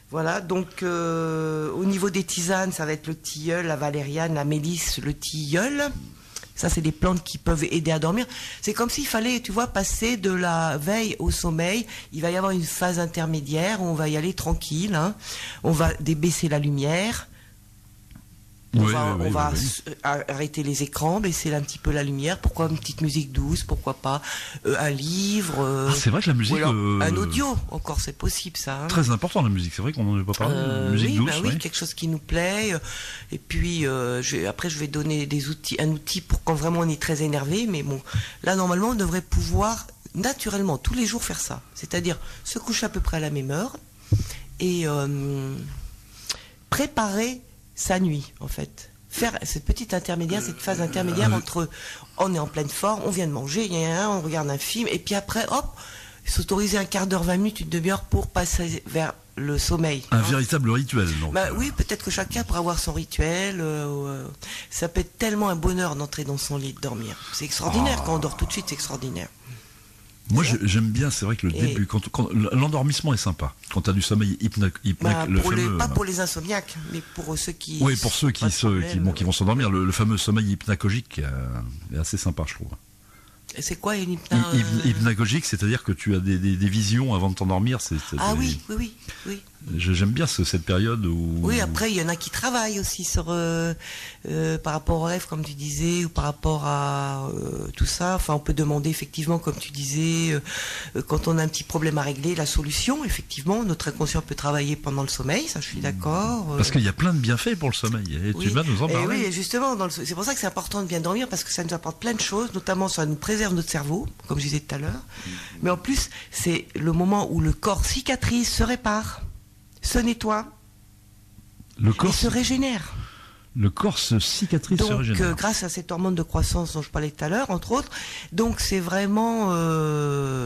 Voilà, donc au niveau des tisanes, ça va être le tilleul, la valériane, la mélisse, le tilleul. Ça, c'est des plantes qui peuvent aider à dormir. C'est comme s'il fallait, tu vois, passer de la veille au sommeil. Il va y avoir une phase intermédiaire où on va y aller tranquille. On va débaisser la lumière. On va arrêter les écrans, baisser un petit peu la lumière. Pourquoi une petite musique douce ? Pourquoi pas un livre c'est vrai que la musique... un audio, encore, c'est possible, ça. Très important, la musique. C'est vrai qu'on n'en a pas parlé. Musique douce, oui, quelque chose qui nous plaît. Et puis, après, je vais donner un outil pour quand vraiment on est très énervé. Mais bon, là, normalement, on devrait pouvoir, naturellement, tous les jours faire ça. C'est-à-dire se coucher à peu près à la même heure et préparer sa nuit, en fait. Faire cette petite intermédiaire, cette phase intermédiaire entre on est en pleine forme, on vient de manger, on regarde un film, et puis après, hop, s'autoriser un quart d'heure, 20 minutes, une demi-heure pour passer vers le sommeil. Un véritable rituel, donc. Oui, peut-être que chacun pourra avoir son rituel. Ça peut être tellement un bonheur d'entrer dans son lit, de dormir. C'est extraordinaire, quand on dort tout de suite, c'est extraordinaire. Moi, j'aime bien, c'est vrai que le début, quand l'endormissement est sympa. Quand tu as du sommeil pas pour les insomniaques, mais pour ceux qui... Oui, pour ceux qui vont s'endormir, le fameux sommeil hypnagogique est assez sympa, je trouve. C'est quoi une hypnagogique, c'est-à-dire que tu as des visions avant de t'endormir. Ah oui. J'aime bien cette période où... Oui, après, il y en a qui travaillent aussi sur par rapport aux rêves, comme tu disais, ou par rapport à tout ça. Enfin, on peut demander, effectivement, comme tu disais, quand on a un petit problème à régler, la solution, effectivement. Notre inconscient peut travailler pendant le sommeil, ça, je suis d'accord. Parce qu'il y a plein de bienfaits pour le sommeil. Et tu vas nous en parler. Oui, justement, c'est pour ça que c'est important de bien dormir, parce que ça nous apporte plein de choses, notamment ça nous préserve notre cerveau, comme je disais tout à l'heure. Mais en plus, c'est le moment où le corps cicatrise, se répare, se nettoie, le corps se régénère. Le corps se cicatrise, se régénère. Donc, grâce à cette hormone de croissance dont je parlais tout à l'heure, entre autres, donc c'est vraiment,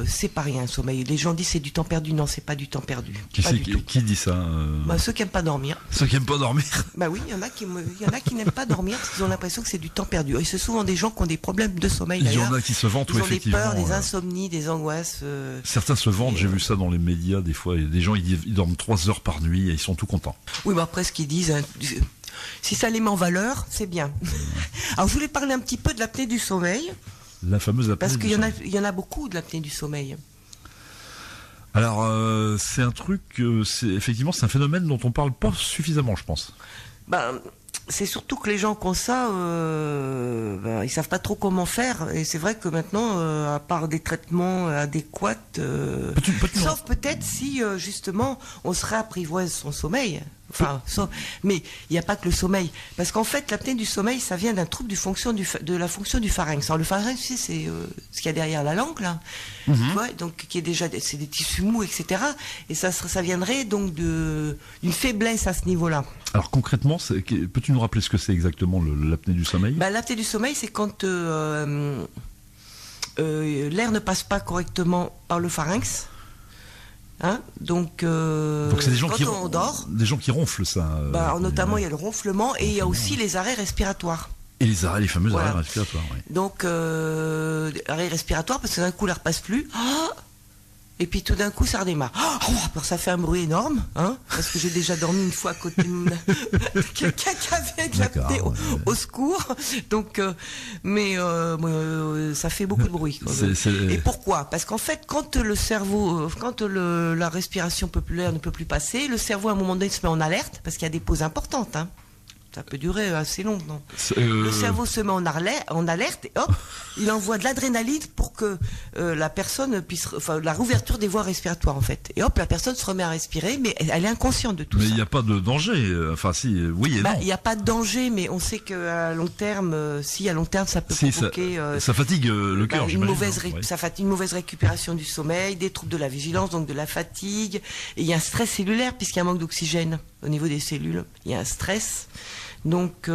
c'est pas rien, le sommeil. Les gens disent c'est du temps perdu. Non, c'est pas du temps perdu. Qui dit ça Ceux qui aiment pas dormir. Ceux qui aiment pas dormir. Bah oui, il y en a qui n'aiment pas dormir parce qu'ils ont l'impression que c'est du temps perdu. Et c'est souvent des gens qui ont des problèmes de sommeil. Il y en a qui se vantent, effectivement. Ils ont des peurs, des insomnies, des angoisses. Certains se vantent, j'ai vu ça dans les médias des fois. Des gens, ils dorment 3 heures par nuit et ils sont tout contents. Oui, mais après, ce qu'ils disent... Si ça les met en valeur, c'est bien. Alors, je voulais parler un petit peu de l'apnée du sommeil. La fameuse apnée du sommeil. Parce qu'il y en a beaucoup de l'apnée du sommeil. Alors, c'est un truc, effectivement, c'est un phénomène dont on parle pas suffisamment, je pense. C'est surtout que les gens qui ont ça, ils savent pas trop comment faire. Et c'est vrai que maintenant, à part des traitements adéquats, sauf peut-être si justement on se réapprivoise son sommeil. Enfin, mais il n'y a pas que le sommeil, parce qu'en fait, l'apnée du sommeil, ça vient d'un trouble de la fonction du pharynx. Alors le pharynx, tu sais, c'est ce qu'il y a derrière la langue, là, tu vois, donc qui est déjà, c'est des tissus mous, etc. Et ça viendrait donc d'une faiblesse à ce niveau-là. Alors concrètement, peux-tu nous rappeler ce que c'est exactement l'apnée du sommeil ? L'apnée du sommeil, c'est quand l'air ne passe pas correctement par le pharynx. Donc c'est des gens on dort, des gens qui ronflent, ça. Notamment, il y a le ronflement et il y a aussi les arrêts respiratoires. Et les fameux arrêts respiratoires. Oui. Donc arrêt respiratoire parce que d'un coup l'air passe plus. Et puis tout d'un coup ça redémarre. Ça fait un bruit énorme, parce que j'ai déjà dormi une fois à côté de quelqu'un qui avait de l'apnée au secours. Donc, ça fait beaucoup de bruit. Et pourquoi ? Parce qu'en fait, quand le cerveau, la respiration populaire ne peut plus passer, le cerveau à un moment donné se met en alerte parce qu'il y a des pauses importantes. Ça peut durer assez long, non ? Le cerveau se met en alerte et hop, il envoie de l'adrénaline pour que la personne puisse... Enfin, la rouverture des voies respiratoires, en fait. Et hop, la personne se remet à respirer, mais elle est inconsciente de tout ça. Mais il n'y a pas de danger. Enfin, si, oui et non. Il n'y a pas de danger, mais on sait qu'à long terme, à long terme, ça peut provoquer... ça fatigue le cœur, j'imagine. Ça fatigue une mauvaise récupération du sommeil, des troubles de la vigilance, donc de la fatigue. Et il y a un stress cellulaire, puisqu'il y a un manque d'oxygène au niveau des cellules. Il y a un stress. Donc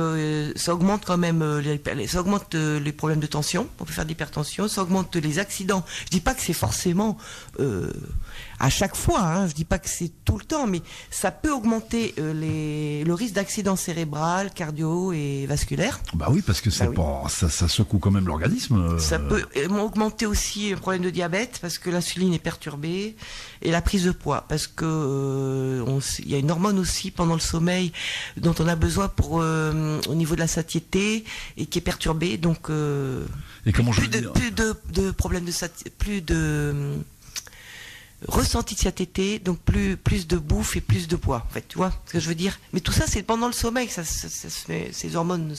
ça augmente quand même les problèmes de tension, on peut faire de l'hypertension, ça augmente les accidents. Je dis pas que c'est forcément à chaque fois, je dis pas que c'est tout le temps, mais ça peut augmenter le risque d'accident cérébral, cardio et vasculaire. Bah oui, parce que ça secoue quand même l'organisme. Ça peut augmenter aussi un problème de diabète parce que l'insuline est perturbée et la prise de poids parce que il y a une hormone aussi pendant le sommeil dont on a besoin pour au niveau de la satiété et qui est perturbée, donc et comment plus de problèmes de satiété, plus de ressenti de satiété, donc plus de bouffe et plus de poids, en fait, tu vois ce que je veux dire. Mais tout ça, c'est pendant le sommeil que ça se fait, ces hormones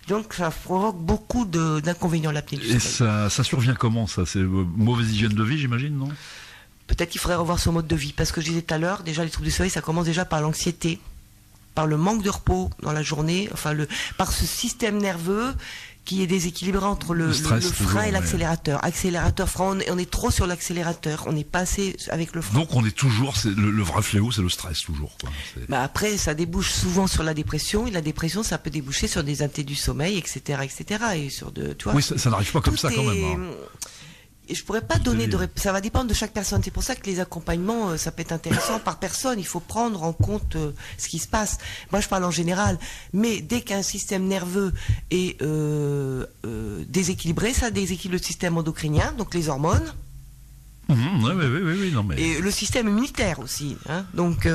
donc ça provoque beaucoup d'inconvénients à l'apnée du sommeil. Et ça survient comment, ça ? C'est mauvaise hygiène de vie, j'imagine, non ? Peut-être qu'il faudrait revoir son mode de vie, parce que je disais tout à l'heure, déjà les troubles du sommeil, ça commence déjà par l'anxiété, par le manque de repos dans la journée, par ce système nerveux qui est déséquilibré entre le frein et l'accélérateur. Accélérateur, frein, on est trop sur l'accélérateur, on n'est pas assez avec le frein. Donc on est toujours, le vrai fléau, c'est le stress toujours, quoi. Après, ça débouche souvent sur la dépression, et la dépression, ça peut déboucher sur des apnées du sommeil, etc., et sur tu vois. Oui, ça n'arrive pas comme ça quand même. Et je pourrais pas donner ça va dépendre de chaque personne. C'est pour ça que les accompagnements, ça peut être intéressant par personne. Il faut prendre en compte ce qui se passe. Moi, je parle en général. Mais dès qu'un système nerveux est déséquilibré, ça déséquilibre le système endocrinien, donc les hormones. Oui, non, mais... Et le système immunitaire aussi. Donc,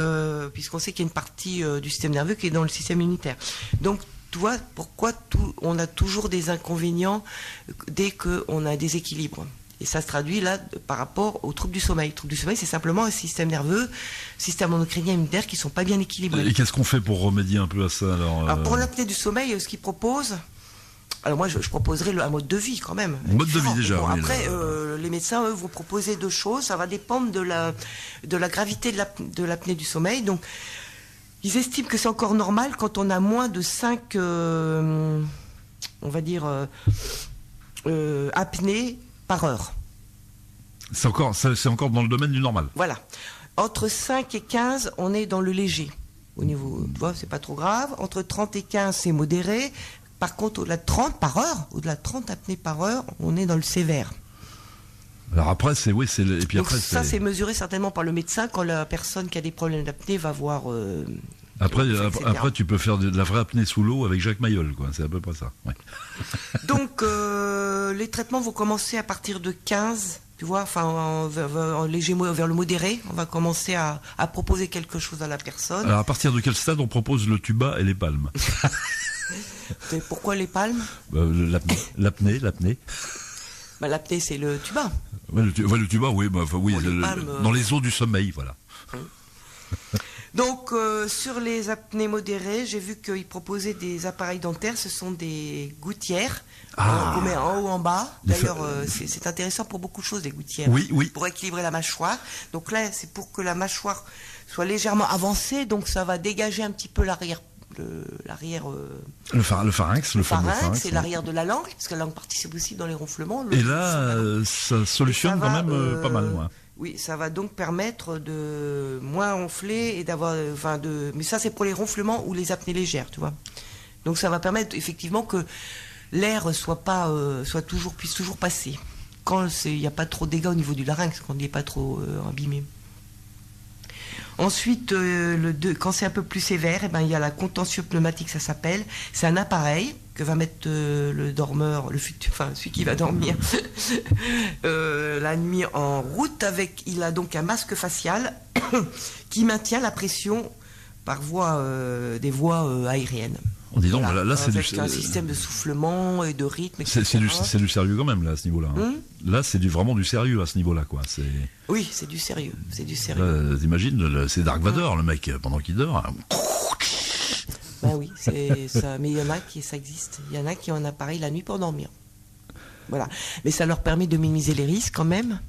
puisqu'on sait qu'il y a une partie du système nerveux qui est dans le système immunitaire. Donc, tu vois pourquoi on a toujours des inconvénients dès qu'on a un déséquilibre. Et ça se traduit là par rapport aux troubles du sommeil. Les troubles du sommeil, c'est simplement un système nerveux, système endocrinien immunitaire qui ne sont pas bien équilibrés. Et qu'est-ce qu'on fait pour remédier un peu à ça alors pour l'apnée du sommeil, ce qu'ils proposent, alors moi je proposerais un mode de vie quand même. Mode de vie déjà. Bon, oui, après, les médecins, eux, vont proposer 2 choses. Ça va dépendre de la gravité de l'apnée du sommeil. Donc, ils estiment que c'est encore normal quand on a moins de 5, on va dire, apnées par heure. C'est encore dans le domaine du normal. Voilà. Entre 5 et 15, on est dans le léger. Au niveau, tu vois, c'est pas trop grave. Entre 30 et 15, c'est modéré. Par contre, au-delà de 30 par heure, au-delà de 30 apnées par heure, on est dans le sévère. Alors après, et puis donc après, ça, c'est mesuré certainement par le médecin quand la personne qui a des problèmes d'apnée va voir. Après, tu peux faire de la vraie apnée sous l'eau avec Jacques Mayol, quoi. C'est à peu près ça. Ouais. Donc, les traitements vont commencer à partir de 15, tu vois, enfin, vers le modéré. On va commencer à proposer quelque chose à la personne. Alors, à partir de quel stade on propose le tuba et les palmes? Et pourquoi les palmes? L'apnée. L'apnée, c'est le tuba. Ouais, le tuba, oui. Palmes, dans les eaux du sommeil, voilà. Donc, sur les apnées modérées, j'ai vu qu'ils proposaient des appareils dentaires. Ce sont des gouttières qu'on met en haut ou en bas. D'ailleurs, c'est intéressant pour beaucoup de choses, les gouttières. Oui. Pour équilibrer la mâchoire. Donc là, c'est pour que la mâchoire soit légèrement avancée. Donc, ça va dégager un petit peu l'arrière. Le pharynx, le fameux pharynx. C'est l'arrière de la langue, parce que la langue participe aussi dans les ronflements. Et là, ça solutionne quand même pas mal, moi. Oui, ça va donc permettre de moins ronfler et d'avoir, mais ça c'est pour les ronflements ou les apnées légères, tu vois. Donc ça va permettre effectivement que l'air puisse toujours passer. Quand il n'y a pas trop de dégâts au niveau du larynx, quand il n'est pas trop abîmé. Ensuite, quand c'est un peu plus sévère, il y a la contention pneumatique, ça s'appelle. C'est un appareil que va mettre le dormeur, celui qui va dormir la nuit en route. Il a donc un masque facial qui maintient la pression par des voies aériennes. On dit donc, voilà, là c'est avec un système de soufflement et de rythme. C'est du sérieux quand même là à ce niveau-là. Là c'est vraiment du sérieux à ce niveau-là quoi. Oui, c'est du sérieux. T'imagines, c'est Dark Vador le mec pendant qu'il dort. Ben oui, c'est ça. Mais il y en a ça existe. Il y en a qui ont un appareil la nuit pour dormir. Voilà. Mais ça leur permet de minimiser les risques quand même.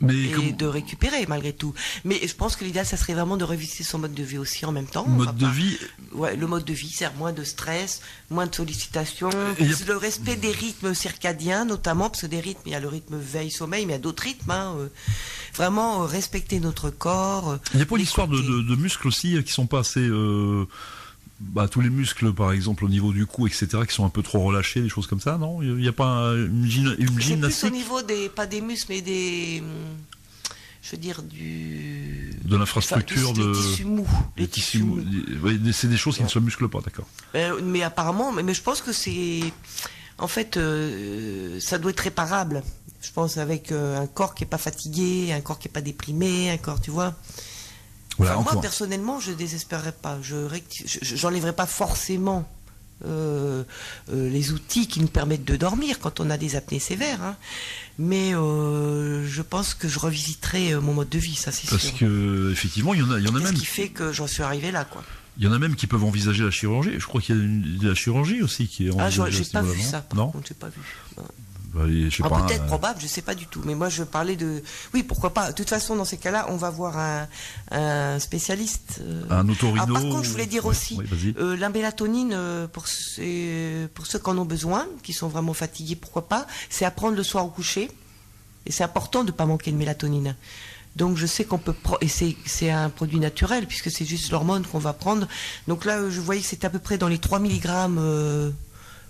De récupérer malgré tout. Mais je pense que l'idéal, ça serait vraiment de revisiter son mode de vie aussi en même temps. De vie. Ouais, le mode de vie, c'est moins de stress, moins de sollicitations, le respect des rythmes circadiens notamment, parce que des rythmes, il y a le rythme veille-sommeil, mais il y a d'autres rythmes. Vraiment respecter notre corps. Il n'y a pas l'histoire de muscles aussi qui sont pas assez. Tous les muscles, par exemple, au niveau du cou, etc., qui sont un peu trop relâchés, des choses comme ça, non? Il n'y a pas une gymnastique? C'est plus au niveau pas des muscles, mais je veux dire de l'infrastructure, des tissus mous. Les tissus mous. C'est des choses qui ne se musclent pas, d'accord. Mais apparemment, mais je pense que c'est... En fait, ça doit être réparable. Je pense avec un corps qui n'est pas fatigué, un corps qui n'est pas déprimé, un corps, tu vois... Voilà, moi, personnellement, je ne désespérerais pas. J'enlèverais pas forcément les outils qui nous permettent de dormir quand on a des apnées sévères. Mais je pense que je revisiterai mon mode de vie, ça c'est sûr. Parce que effectivement, il y en a même. Ce qui fait que j'en suis arrivé là, quoi. Il y en a même qui peuvent envisager la chirurgie. Je crois qu'il y a de la chirurgie aussi qui est envisagée. J'ai pas vu ça. Par contre, j'ai pas vu. Peut-être probable, je sais pas du tout. Mais moi, je parlais de... Oui, pourquoi pas. De toute façon, dans ces cas-là, on va voir un spécialiste. Un otorino. Par contre, je voulais dire aussi, la mélatonine, pour ceux qui en ont besoin, qui sont vraiment fatigués, pourquoi pas, c'est à prendre le soir au coucher. Et c'est important de ne pas manquer de mélatonine. Donc, je sais qu'on peut... Et c'est un produit naturel, puisque c'est juste l'hormone qu'on va prendre. Donc là, je voyais que c'était à peu près dans les 3 mg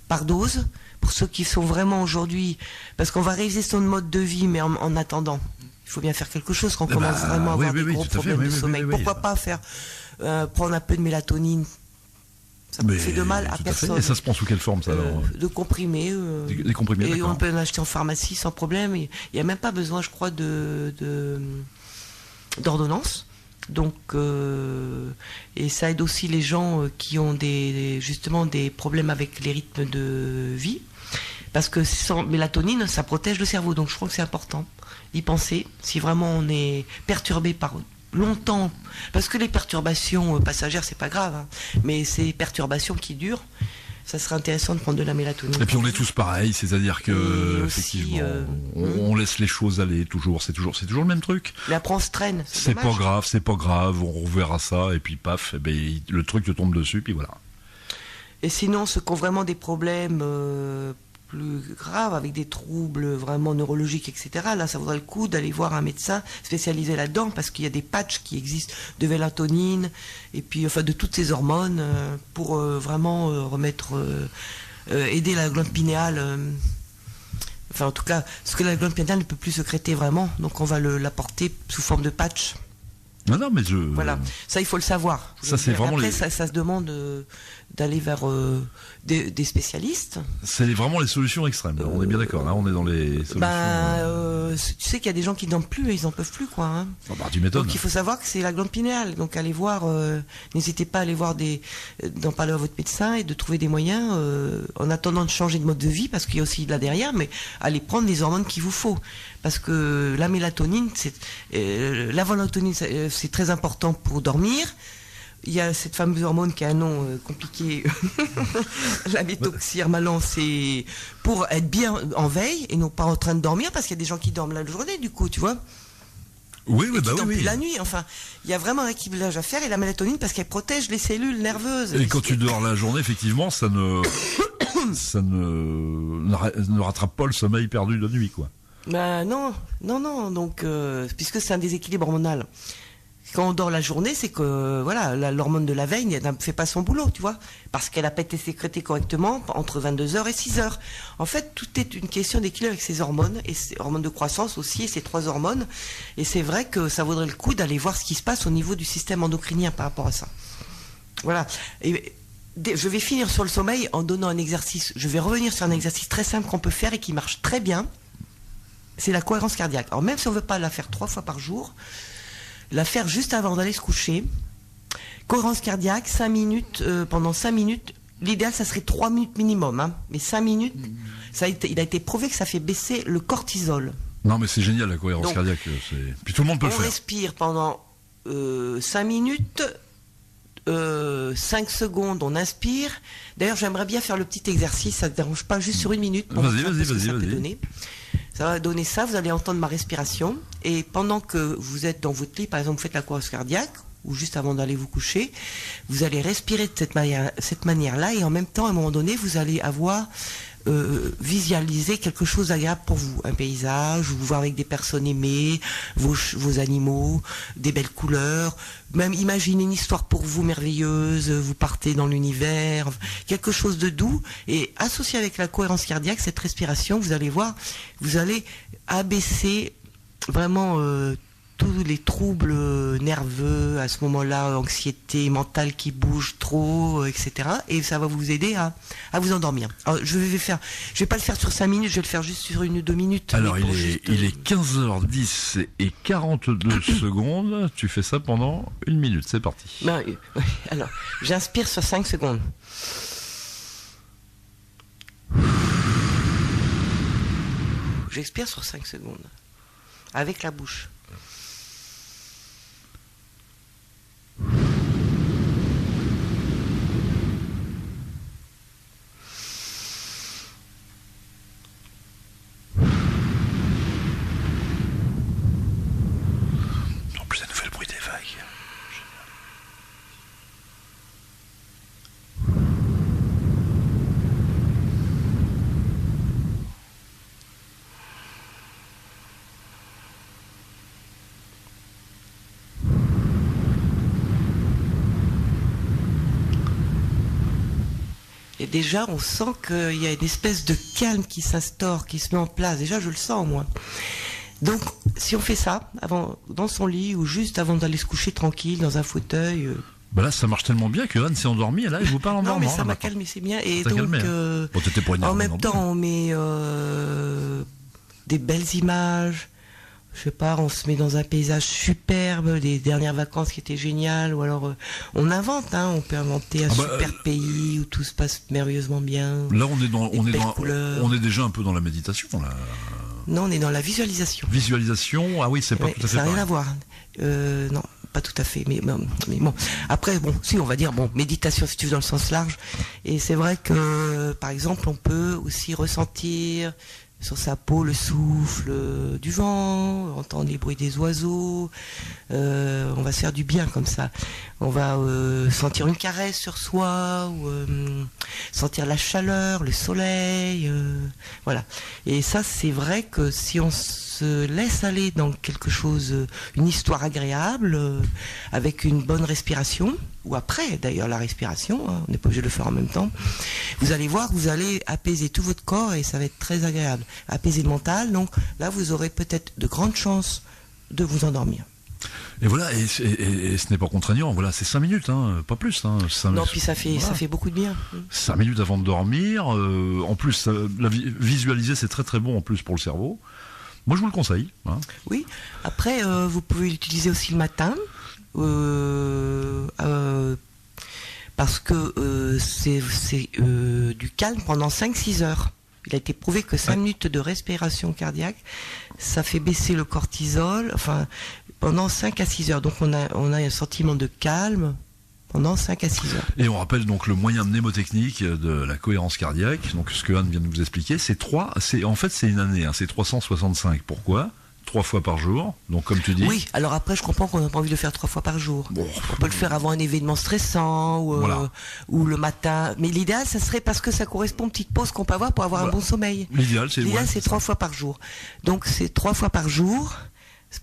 par dose. Pour ceux qui sont vraiment aujourd'hui, parce qu'on va réviser son mode de vie, mais en attendant, il faut bien faire quelque chose quand on commence vraiment à avoir des gros problèmes de sommeil. Pourquoi pas prendre un peu de mélatonine? Ça ne fait de mal à personne. Et ça se prend sous quelle forme ça alors? De comprimés. Des comprimés, et on peut en acheter en pharmacie sans problème. Il n'y a même pas besoin, je crois, d'ordonnance. Donc, et ça aide aussi les gens qui ont justement des problèmes avec les rythmes de vie. Parce que sans mélatonine, ça protège le cerveau. Donc, je crois que c'est important d'y penser. Si vraiment on est perturbé par longtemps, parce que les perturbations passagères, c'est pas grave, hein, mais ces perturbations qui durent, ça serait intéressant de prendre de la mélatonine. Et puis on est tous pareils, c'est-à-dire que effectivement, on laisse les choses aller toujours, c'est toujours le même truc. Mais après on se traîne. C'est pas grave, on reverra ça et puis paf, et ben, le truc te tombe dessus, puis voilà. Et sinon, ceux qui ont vraiment des problèmes plus graves, avec des troubles vraiment neurologiques, etc., là, ça vaudrait le coup d'aller voir un médecin spécialisé là-dedans, parce qu'il y a des patchs qui existent de mélatonine, et puis, enfin, de toutes ces hormones, pour vraiment remettre, aider la glande pinéale, enfin, en tout cas, ce que la glande pinéale ne peut plus sécréter vraiment, donc on va l'apporter sous forme de patch. Non, mais voilà, ça, il faut le savoir. Ça, c'est vraiment après, ça se demande d'aller vers des spécialistes. C'est vraiment les solutions extrêmes. On est bien d'accord. Là, on est dans les solutions. Tu sais qu'il y a des gens qui dorment plus et ils en peuvent plus, quoi. Hein. Oh, bah, tu m'étonnes. Donc il faut savoir que c'est la glande pinéale. Donc allez voir. N'hésitez pas à aller voir d'en parler à votre médecin et de trouver des moyens en attendant de changer de mode de vie, parce qu'il y a aussi là derrière, mais allez prendre les hormones qu'il vous faut. Parce que la mélatonine, la mélatonine, c'est très important pour dormir. Il y a cette fameuse hormone qui a un nom compliqué, la méthoxyrmalane, c'est pour être bien en veille et non pas en train de dormir, parce qu'il y a des gens qui dorment la journée, du coup, tu vois. Oui, Qui dorment plus la nuit. Enfin, il y a vraiment un équilibrage à faire, et la mélatonine, parce qu'elle protège les cellules nerveuses. Et quand tu dors la journée, effectivement, ça ne rattrape pas le sommeil perdu de nuit, quoi. Ben non. Donc, puisque c'est un déséquilibre hormonal. Quand on dort la journée, c'est que voilà, l'hormone de la veille ne fait pas son boulot, tu vois, parce qu'elle n'a pas été sécrétée correctement entre 22h et 6h. En fait, tout est une question d'équilibre avec ces hormones, et ces hormones de croissance aussi, et ces 3 hormones. Et c'est vrai que ça vaudrait le coup d'aller voir ce qui se passe au niveau du système endocrinien par rapport à ça. Voilà. Et je vais finir sur le sommeil en donnant un exercice. Je vais revenir sur un exercice très simple qu'on peut faire et qui marche très bien. C'est la cohérence cardiaque. Alors même si on ne veut pas la faire 3 fois par jour, la faire juste avant d'aller se coucher. Cohérence cardiaque, 5 minutes, pendant 5 minutes. L'idéal, ça serait 3 minutes minimum, hein. Mais 5 minutes, il a été prouvé que ça fait baisser le cortisol. Non, mais c'est génial, la cohérence cardiaque. Puis tout le monde peut le faire. On respire pendant 5 minutes, 5 secondes, on inspire. D'ailleurs, j'aimerais bien faire le petit exercice, ça ne dérange pas, juste sur 1 minute. Vas-y. Ça va donner ça, vous allez entendre ma respiration. Et pendant que vous êtes dans votre lit, par exemple, vous faites la cohérence cardiaque, ou juste avant d'aller vous coucher, vous allez respirer de cette manière-là, et en même temps, à un moment donné, vous allez avoir visualiser quelque chose d'agréable pour vous, un paysage, vous voir avec des personnes aimées, vos animaux, des belles couleurs, même imaginer une histoire pour vous merveilleuse, vous partez dans l'univers, quelque chose de doux, et associé avec la cohérence cardiaque, cette respiration, vous allez voir, vous allez abaisser vraiment tous les troubles nerveux à ce moment-là, anxiété mentale qui bouge trop, etc. Et ça va vous aider à vous endormir. Alors, je vais pas le faire sur 5 minutes, je vais le faire juste sur 1 ou 2 minutes. Alors il est 15h10 et 42 secondes. Tu fais ça pendant 1 minute, c'est parti. Alors, j'inspire sur 5 secondes. J'expire sur 5 secondes. Avec la bouche. En plus, ça nous fait le bruit des vagues. Et déjà, on sent qu'il y a une espèce de calme qui s'instaure, qui se met en place. Déjà, je le sens, moi. Donc, si on fait ça, dans son lit, ou juste avant d'aller se coucher tranquille, dans un fauteuil... Bah là, ça marche tellement bien que Anne s'est endormie, et là, il vous parle en dormant. Non, mais ça m'a calmé, c'est bien. Et donc, calmé, hein. Bon, en même temps, on met des belles images, je sais pas, on se met dans un paysage superbe, des dernières vacances qui étaient géniales, ou alors on invente, hein, on peut inventer un super pays où tout se passe merveilleusement bien. Là, on est déjà un peu dans la méditation, là. Non, on est dans la visualisation. Visualisation, ah oui, c'est pas tout à fait ça n'a rien pareil. à voir. Non, pas tout à fait. Mais bon, après, bon, si on va dire, bon, méditation si tu veux dans le sens large. Et c'est vrai que, par exemple, on peut aussi ressentir sur sa peau le souffle du vent, entendre les bruits des oiseaux. On va se faire du bien comme ça. On va sentir une caresse sur soi, ou sentir la chaleur, le soleil, voilà. Et ça, c'est vrai que si on se laisse aller dans quelque chose, une histoire agréable, avec une bonne respiration, ou après d'ailleurs la respiration, hein, on n'est pas obligé de le faire en même temps, vous allez voir, vous allez apaiser tout votre corps et ça va être très agréable. Apaiser le mental, donc là vous aurez peut-être de grandes chances de vous endormir. Et voilà, et ce n'est pas contraignant, voilà, c'est 5 minutes, hein, pas plus. Hein, non, puis ça fait beaucoup de bien. 5 minutes avant de dormir, en plus, visualiser c'est très très bon en plus pour le cerveau. Moi je vous le conseille. Hein. Oui, après vous pouvez l'utiliser aussi le matin. Parce que c'est du calme pendant 5-6 heures. Il a été prouvé que 5 minutes de respiration cardiaque, ça fait baisser le cortisol, enfin, pendant 5 à 6 heures. Donc on a un sentiment de calme pendant 5 à 6 heures. Et on rappelle donc le moyen mnémotechnique de la cohérence cardiaque, donc ce que Anne vient de vous expliquer, c'est une année, hein, c'est 365. Pourquoi ? 3 fois par jour, donc comme tu dis. Oui, alors après je comprends qu'on n'a pas envie de le faire 3 fois par jour. Bon. On peut le faire avant un événement stressant ou le matin. Mais l'idéal, ça serait parce que ça correspond aux petites pauses qu'on peut avoir pour avoir un bon sommeil. L'idéal, c'est 3 fois par jour. Donc c'est 3 fois par jour,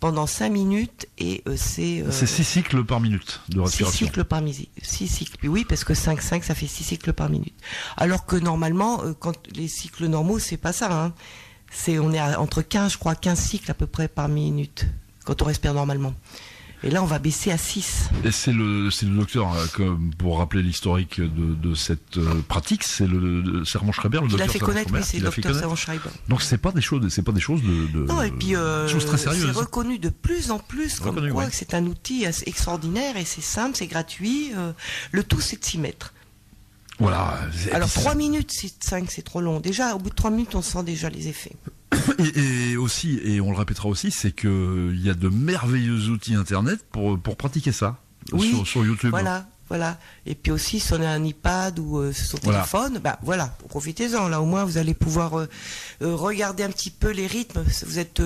pendant 5 minutes et c'est... C'est 6 cycles par minute de respiration. 6 cycles par minute. 6 cycles, oui, parce que 5, ça fait 6 cycles par minute. Alors que normalement, quand les cycles normaux, c'est pas ça, hein. On est entre 15 cycles à peu près par minute, quand on respire normalement. Et là, on va baisser à 6. Et c'est le docteur, pour rappeler l'historique de cette pratique, c'est le Servan-Schreiber, le docteur. Il a fait connaître, oui, c'est le docteur Servan-Schreiber. Donc c'est pas des choses de non, et puis choses très sérieuses. C'est reconnu de plus en plus comme quoi que c'est un outil extraordinaire et c'est simple, c'est gratuit. Le tout, c'est de s'y mettre. Voilà. Alors 3 minutes, 5, c'est trop long. Déjà, au bout de 3 minutes, on sent déjà les effets. Et aussi, et on le répétera aussi, c'est qu'il y a de merveilleux outils internet pour pratiquer ça. Oui, sur YouTube. Voilà. Et puis aussi, si on a un iPad ou sur son téléphone, profitez-en. Là, au moins, vous allez pouvoir regarder un petit peu les rythmes. Vous êtes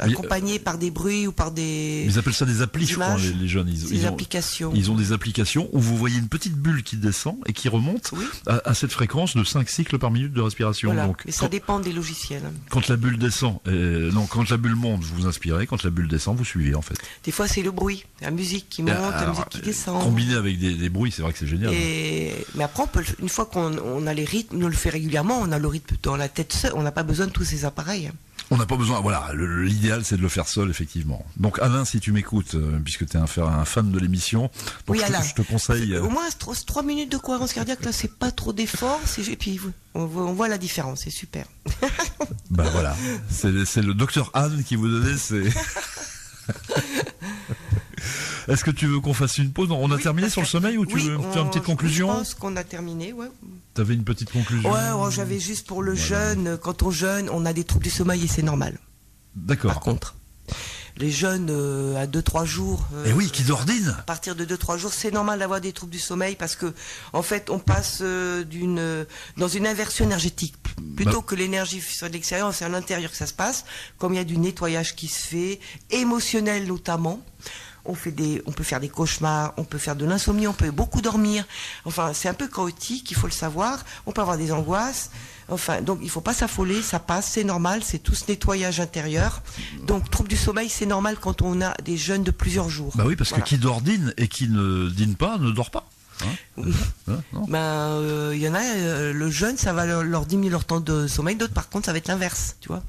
accompagné par des bruits ou par des... Ils appellent ça des applis, je crois, les jeunes. Applications. Ils ont des applications où vous voyez une petite bulle qui descend et qui remonte à cette fréquence de 5 cycles par minute de respiration. Voilà. Donc, et ça dépend des logiciels. Quand la bulle descend, quand la bulle monte, vous inspirez. Quand la bulle descend, vous suivez, en fait. Des fois, c'est le bruit. La musique qui monte, la musique qui descend. Combiné avec des bruits, c'est vrai que c'est génial. Mais après, une fois qu'on a les rythmes, on le fait régulièrement, on a le rythme dans la tête seul, on n'a pas besoin de tous ces appareils. On n'a pas besoin, voilà, l'idéal c'est de le faire seul, effectivement. Donc Alain, si tu m'écoutes, puisque tu es un fan de l'émission, je te conseille... Au moins 3 minutes de cohérence cardiaque, là c'est pas trop d'efforts, et puis on voit la différence, c'est super. Voilà, c'est le docteur Anne qui vous donnait ces... Est-ce que tu veux qu'on fasse une pause ? On a terminé sur le sommeil ou tu veux faire une petite conclusion ? Je pense qu'on a terminé, ouais. T'avais une petite conclusion ? Ouais, j'avais juste pour le jeûne. Quand on jeûne, on a des troubles du sommeil et c'est normal. D'accord. Par contre, les jeunes à 2-3 jours... qui d'ordine. À partir de 2-3 jours, c'est normal d'avoir des troubles du sommeil parce que, en fait, on passe dans une inversion énergétique. Plutôt que l'énergie soit de l'extérieur, c'est à l'intérieur que ça se passe. Comme il y a du nettoyage qui se fait, émotionnel notamment. On peut faire des cauchemars, on peut faire de l'insomnie, on peut beaucoup dormir. Enfin, c'est un peu chaotique, il faut le savoir. On peut avoir des angoisses. Enfin, donc il faut pas s'affoler, ça passe, c'est normal, c'est tout ce nettoyage intérieur. Donc, trouble du sommeil, c'est normal quand on a des jeûnes de plusieurs jours. Bah oui, parce que qui dort dîne et qui ne dîne pas ne dort pas. Il y en a, le jeûne, ça va leur diminuer leur temps de sommeil. D'autres, par contre, ça va être l'inverse, tu vois.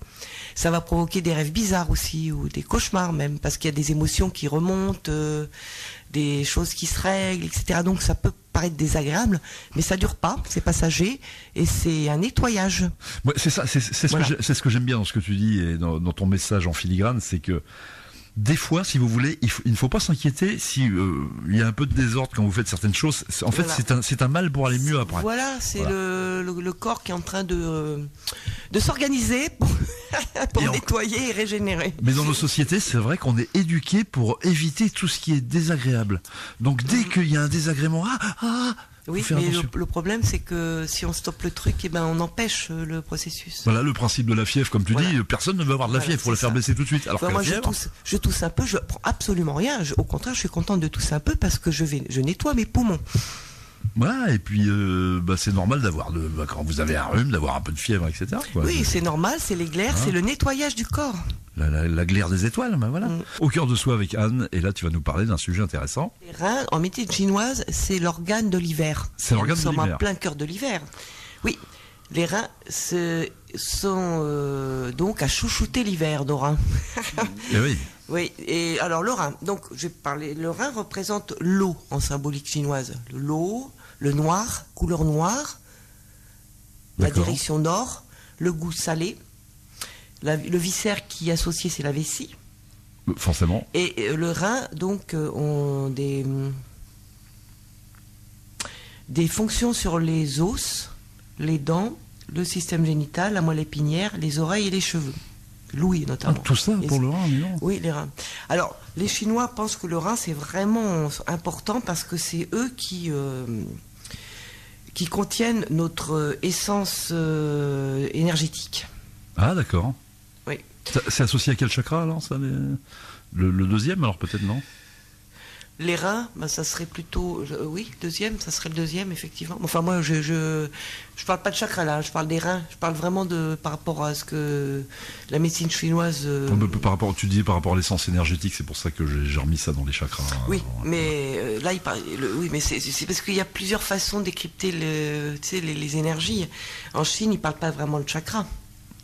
Ça va provoquer des rêves bizarres aussi, ou des cauchemars même, parce qu'il y a des émotions qui remontent, des choses qui se règlent, etc. Donc ça peut paraître désagréable, mais ça dure pas, c'est passager, et c'est un nettoyage. Ouais, c'est ça, c'est ce que j'aime bien dans ce que tu dis et dans ton message en filigrane, c'est que des fois, si vous voulez, il ne faut pas s'inquiéter si il y a un peu de désordre quand vous faites certaines choses. En fait, c'est un mal pour aller mieux après. Voilà, c'est le corps qui est en train de s'organiser pour nettoyer et régénérer. Mais dans nos sociétés, c'est vrai qu'on est éduqué pour éviter tout ce qui est désagréable. Donc dès qu'il y a un désagrément, oui, mais le problème, c'est que si on stoppe le truc, eh ben, on empêche le processus. Voilà le principe de la fièvre, comme tu dis, personne ne veut avoir de la fièvre, il faut la faire baisser tout de suite. Alors que moi, la fièvre... je tousse un peu, je prends absolument rien. Au contraire, je suis contente de tousser un peu parce que je nettoie mes poumons. Voilà, et puis c'est normal d'avoir quand vous avez un rhume, d'avoir un peu de fièvre, etc. Quoi. Oui, c'est normal, c'est les glaires, c'est le nettoyage du corps. La glaire des étoiles, ben voilà. Au cœur de soi avec Anne, et là tu vas nous parler d'un sujet intéressant. Les reins, en médecine chinoise, c'est l'organe de l'hiver. C'est l'organe de l'hiver. Nous sommes en plein cœur de l'hiver. Oui, les reins sont donc à chouchouter l'hiver, nos reins. Et oui. Oui, et alors le rein, donc je vais parler, le rein représente l'eau en symbolique chinoise. L'eau, le noir, couleur noire, la direction nord, le goût salé, le viscère qui est associé, c'est la vessie. Forcément. Et le rein, donc, ont des fonctions sur les os, les dents, le système génital, la moelle épinière, les oreilles et les cheveux. L'ouïe notamment. Tout ça pour le rein, non ? Oui, les reins. Alors, les Chinois pensent que le rein, c'est vraiment important parce que c'est eux qui contiennent notre essence énergétique. Ah, d'accord. Oui. C'est associé à quel chakra, alors ça, le deuxième, alors peut-être, non ? Les reins, ça serait plutôt... oui, deuxième, ça serait le deuxième, effectivement. Enfin, moi, je parle pas de chakra, là, je parle des reins. Je parle vraiment par rapport à ce que la médecine chinoise... Tu dis par rapport à l'essence énergétique, c'est pour ça que j'ai remis ça dans les chakras. Oui, mais là, oui, mais c'est parce qu'il y a plusieurs façons de décrypter les énergies. En Chine, ils parlent pas vraiment de chakra.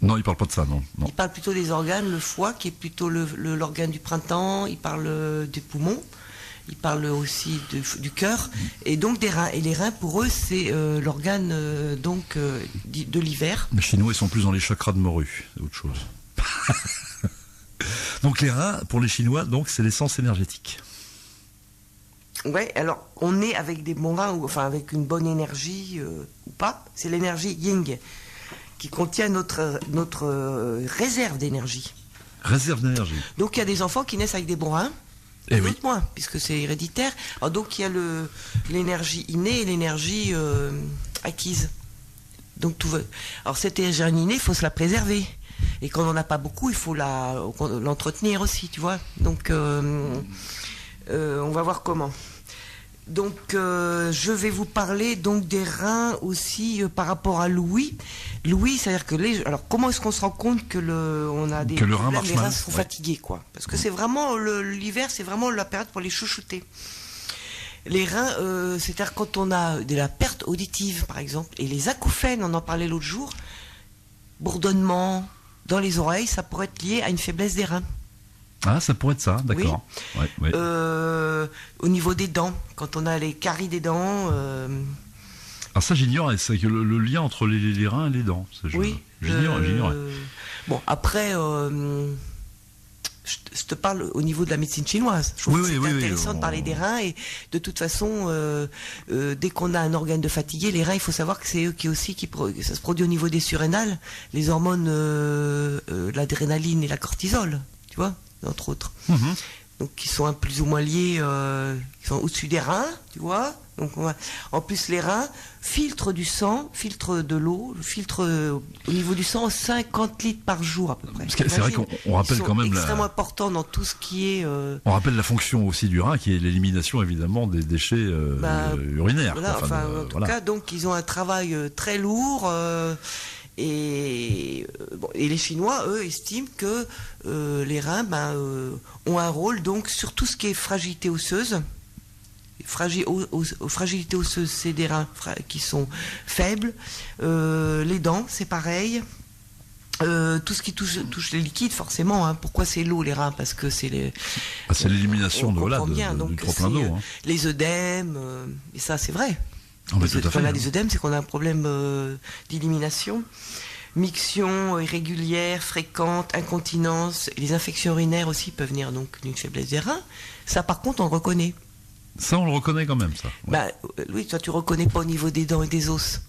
Non, ils parlent pas de ça, non. Ils parlent plutôt des organes, le foie, qui est plutôt l'organe du printemps. Ils parlent des poumons. Ils parlent aussi du cœur et donc des reins. Et les reins, pour eux, c'est l'organe de l'hiver. Les Chinois, ils sont plus dans les chakras de morue, c'est autre chose. Donc les reins, pour les Chinois, donc c'est l'essence énergétique. Ouais, alors on est avec des bons reins, enfin avec une bonne énergie ou pas. C'est l'énergie Ying qui contient notre réserve d'énergie. Réserve d'énergie. Donc il y a des enfants qui naissent avec des bons reins. Et oui. Moins, puisque c'est héréditaire. Alors, donc il y a l'énergie innée et l'énergie acquise. Donc alors cette énergie innée, il faut se la préserver. Et quand on n'en a pas beaucoup, il faut l'entretenir aussi, tu vois. Donc on va voir comment. Donc je vais vous parler donc des reins aussi par rapport à l'ouïe. L'ouïe, c'est-à-dire que alors comment est-ce qu'on se rend compte que le rein marche les mal. reins sont fatigués, quoi. Parce que c'est vraiment l'hiver, c'est vraiment la période pour les chouchouter. Les reins, c'est-à-dire quand on a de la perte auditive, par exemple, et les acouphènes, on en parlait l'autre jour, bourdonnement dans les oreilles, ça pourrait être lié à une faiblesse des reins. Ah, ça pourrait être ça, d'accord. Oui. Ouais. Au niveau des dents, quand on a les caries des dents. Alors ça, j'ignore, c'est que le lien entre les reins et les dents. Oui. J'ignore. Bon, après, je te parle au niveau de la médecine chinoise. Je trouve que c'est intéressant de parler des reins et de toute façon, dès qu'on a un organe de fatigué, les reins, il faut savoir que c'est eux ça se produit au niveau des surrénales, les hormones, l'adrénaline et la cortisol, tu vois, entre autres. Mm-hmm. Donc qui sont plus ou moins liés, qui sont au-dessus des reins, tu vois. Donc en plus les reins filtrent du sang, filtrent de l'eau, filtrent au niveau du sang 50 litres par jour à peu près. C'est vrai qu'on rappelle quand même extrêmement important dans tout ce qui est. On rappelle la fonction aussi du rein qui est l'élimination évidemment des déchets urinaires. Voilà, en tout cas donc ils ont un travail très lourd. Et les Chinois, eux, estiment que les reins ont un rôle donc sur tout ce qui est fragilité osseuse. Fragilité osseuse, c'est des reins qui sont faibles. Les dents, c'est pareil. Tout ce qui touche les liquides, forcément. Hein. Pourquoi c'est l'eau, les reins? Parce que c'est c'est l'élimination du trop plein d'eau. Hein. Les œdèmes, et ça, c'est vrai. Tout à fait. Quand on a des œdèmes, c'est qu'on a un problème d'élimination. Miction irrégulière, fréquente, incontinence, les infections urinaires aussi peuvent venir donc d'une faiblesse des reins. Ça, par contre, on le reconnaît. Ça, on le reconnaît quand même, ça. Ouais. Oui, toi, tu reconnais pas au niveau des dents et des os.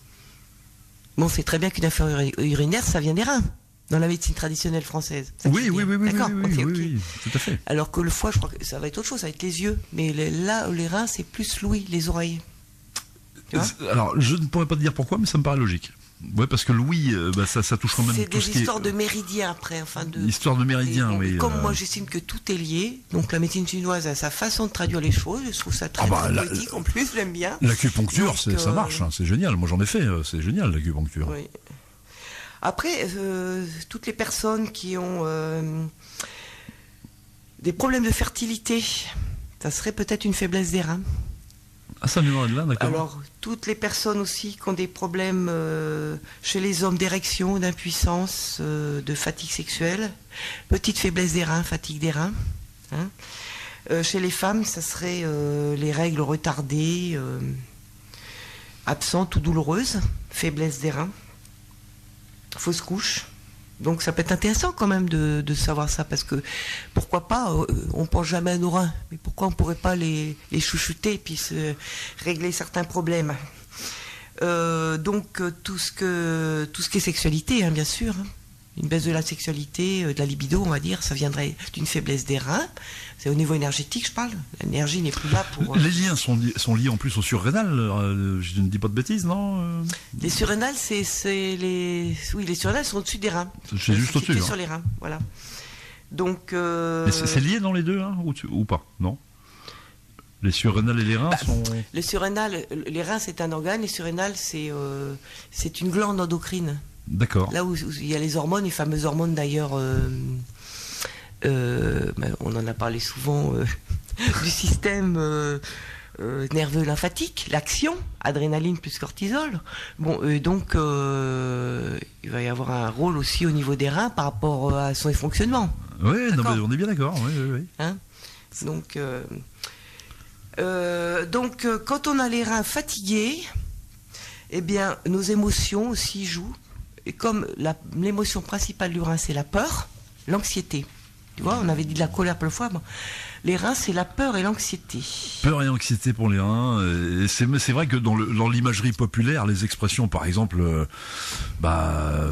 Bon, on sait très bien qu'une infection urinaire, ça vient des reins, dans la médecine traditionnelle française. Oui, d'accord. Oui, tout à fait. Alors que le foie, je crois que ça va être autre chose, ça va être les yeux. Mais là, les reins, c'est plus l'ouïe, les oreilles. Alors, je ne pourrais pas te dire pourquoi, mais ça me paraît logique. Ouais, parce que l'ouïe, ça touche quand même c'est tout ce qui est... C'est des histoires de méridiens après, Histoire de méridiens, oui. Comme moi, j'estime que tout est lié, donc la médecine chinoise a sa façon de traduire les choses, je trouve ça très poétique, en plus, j'aime bien. L'acupuncture, ça marche, hein, c'est génial, moi j'en ai fait, c'est génial l'acupuncture. Oui. Après, toutes les personnes qui ont des problèmes de fertilité, ça serait peut-être une faiblesse des reins. Ah, ça nous de là, d'accord. Alors, toutes les personnes aussi qui ont des problèmes chez les hommes d'érection, d'impuissance, de fatigue sexuelle, petite faiblesse des reins, fatigue des reins. Hein. Chez les femmes, ça serait les règles retardées, absentes ou douloureuses, faiblesse des reins, fausse couche. Donc ça peut être intéressant quand même de savoir ça, parce que pourquoi pas, on pense jamais à nos reins, mais pourquoi on pourrait pas les chouchouter et puis régler certains problèmes. Donc tout ce qui est sexualité, hein, bien sûr, hein. Une baisse de la sexualité, de la libido, on va dire, ça viendrait d'une faiblesse des reins. C'est au niveau énergétique, je parle. L'énergie n'est plus là pour... Les liens sont liés en plus aux surrénales, je ne dis pas de bêtises, non Les surrénales, les surrénales sont au-dessus des reins. C'est juste au-dessus. Sur les reins, voilà. Donc... Mais c'est lié dans les deux, hein, ou pas, non? Les surrénales et les reins sont... Les surrénales, les reins, c'est un organe, les surrénales, c'est une glande endocrine. D'accord. Là où il y a les hormones, les fameuses hormones d'ailleurs, on en a parlé souvent, du système nerveux lymphatique, l'action, adrénaline plus cortisol. Bon, donc il va y avoir un rôle aussi au niveau des reins par rapport à son fonctionnement. Oui, on est bien d'accord. Oui. Hein, donc, quand on a les reins fatigués, eh bien, nos émotions aussi jouent. Et comme l'émotion principale du rein, c'est la peur, l'anxiété. Tu vois, on avait dit de la colère plein de fois. Bon, les reins, c'est la peur et l'anxiété. Peur et anxiété pour les reins. Et c'est vrai que dans l'imagerie populaire, les expressions, par exemple, t'as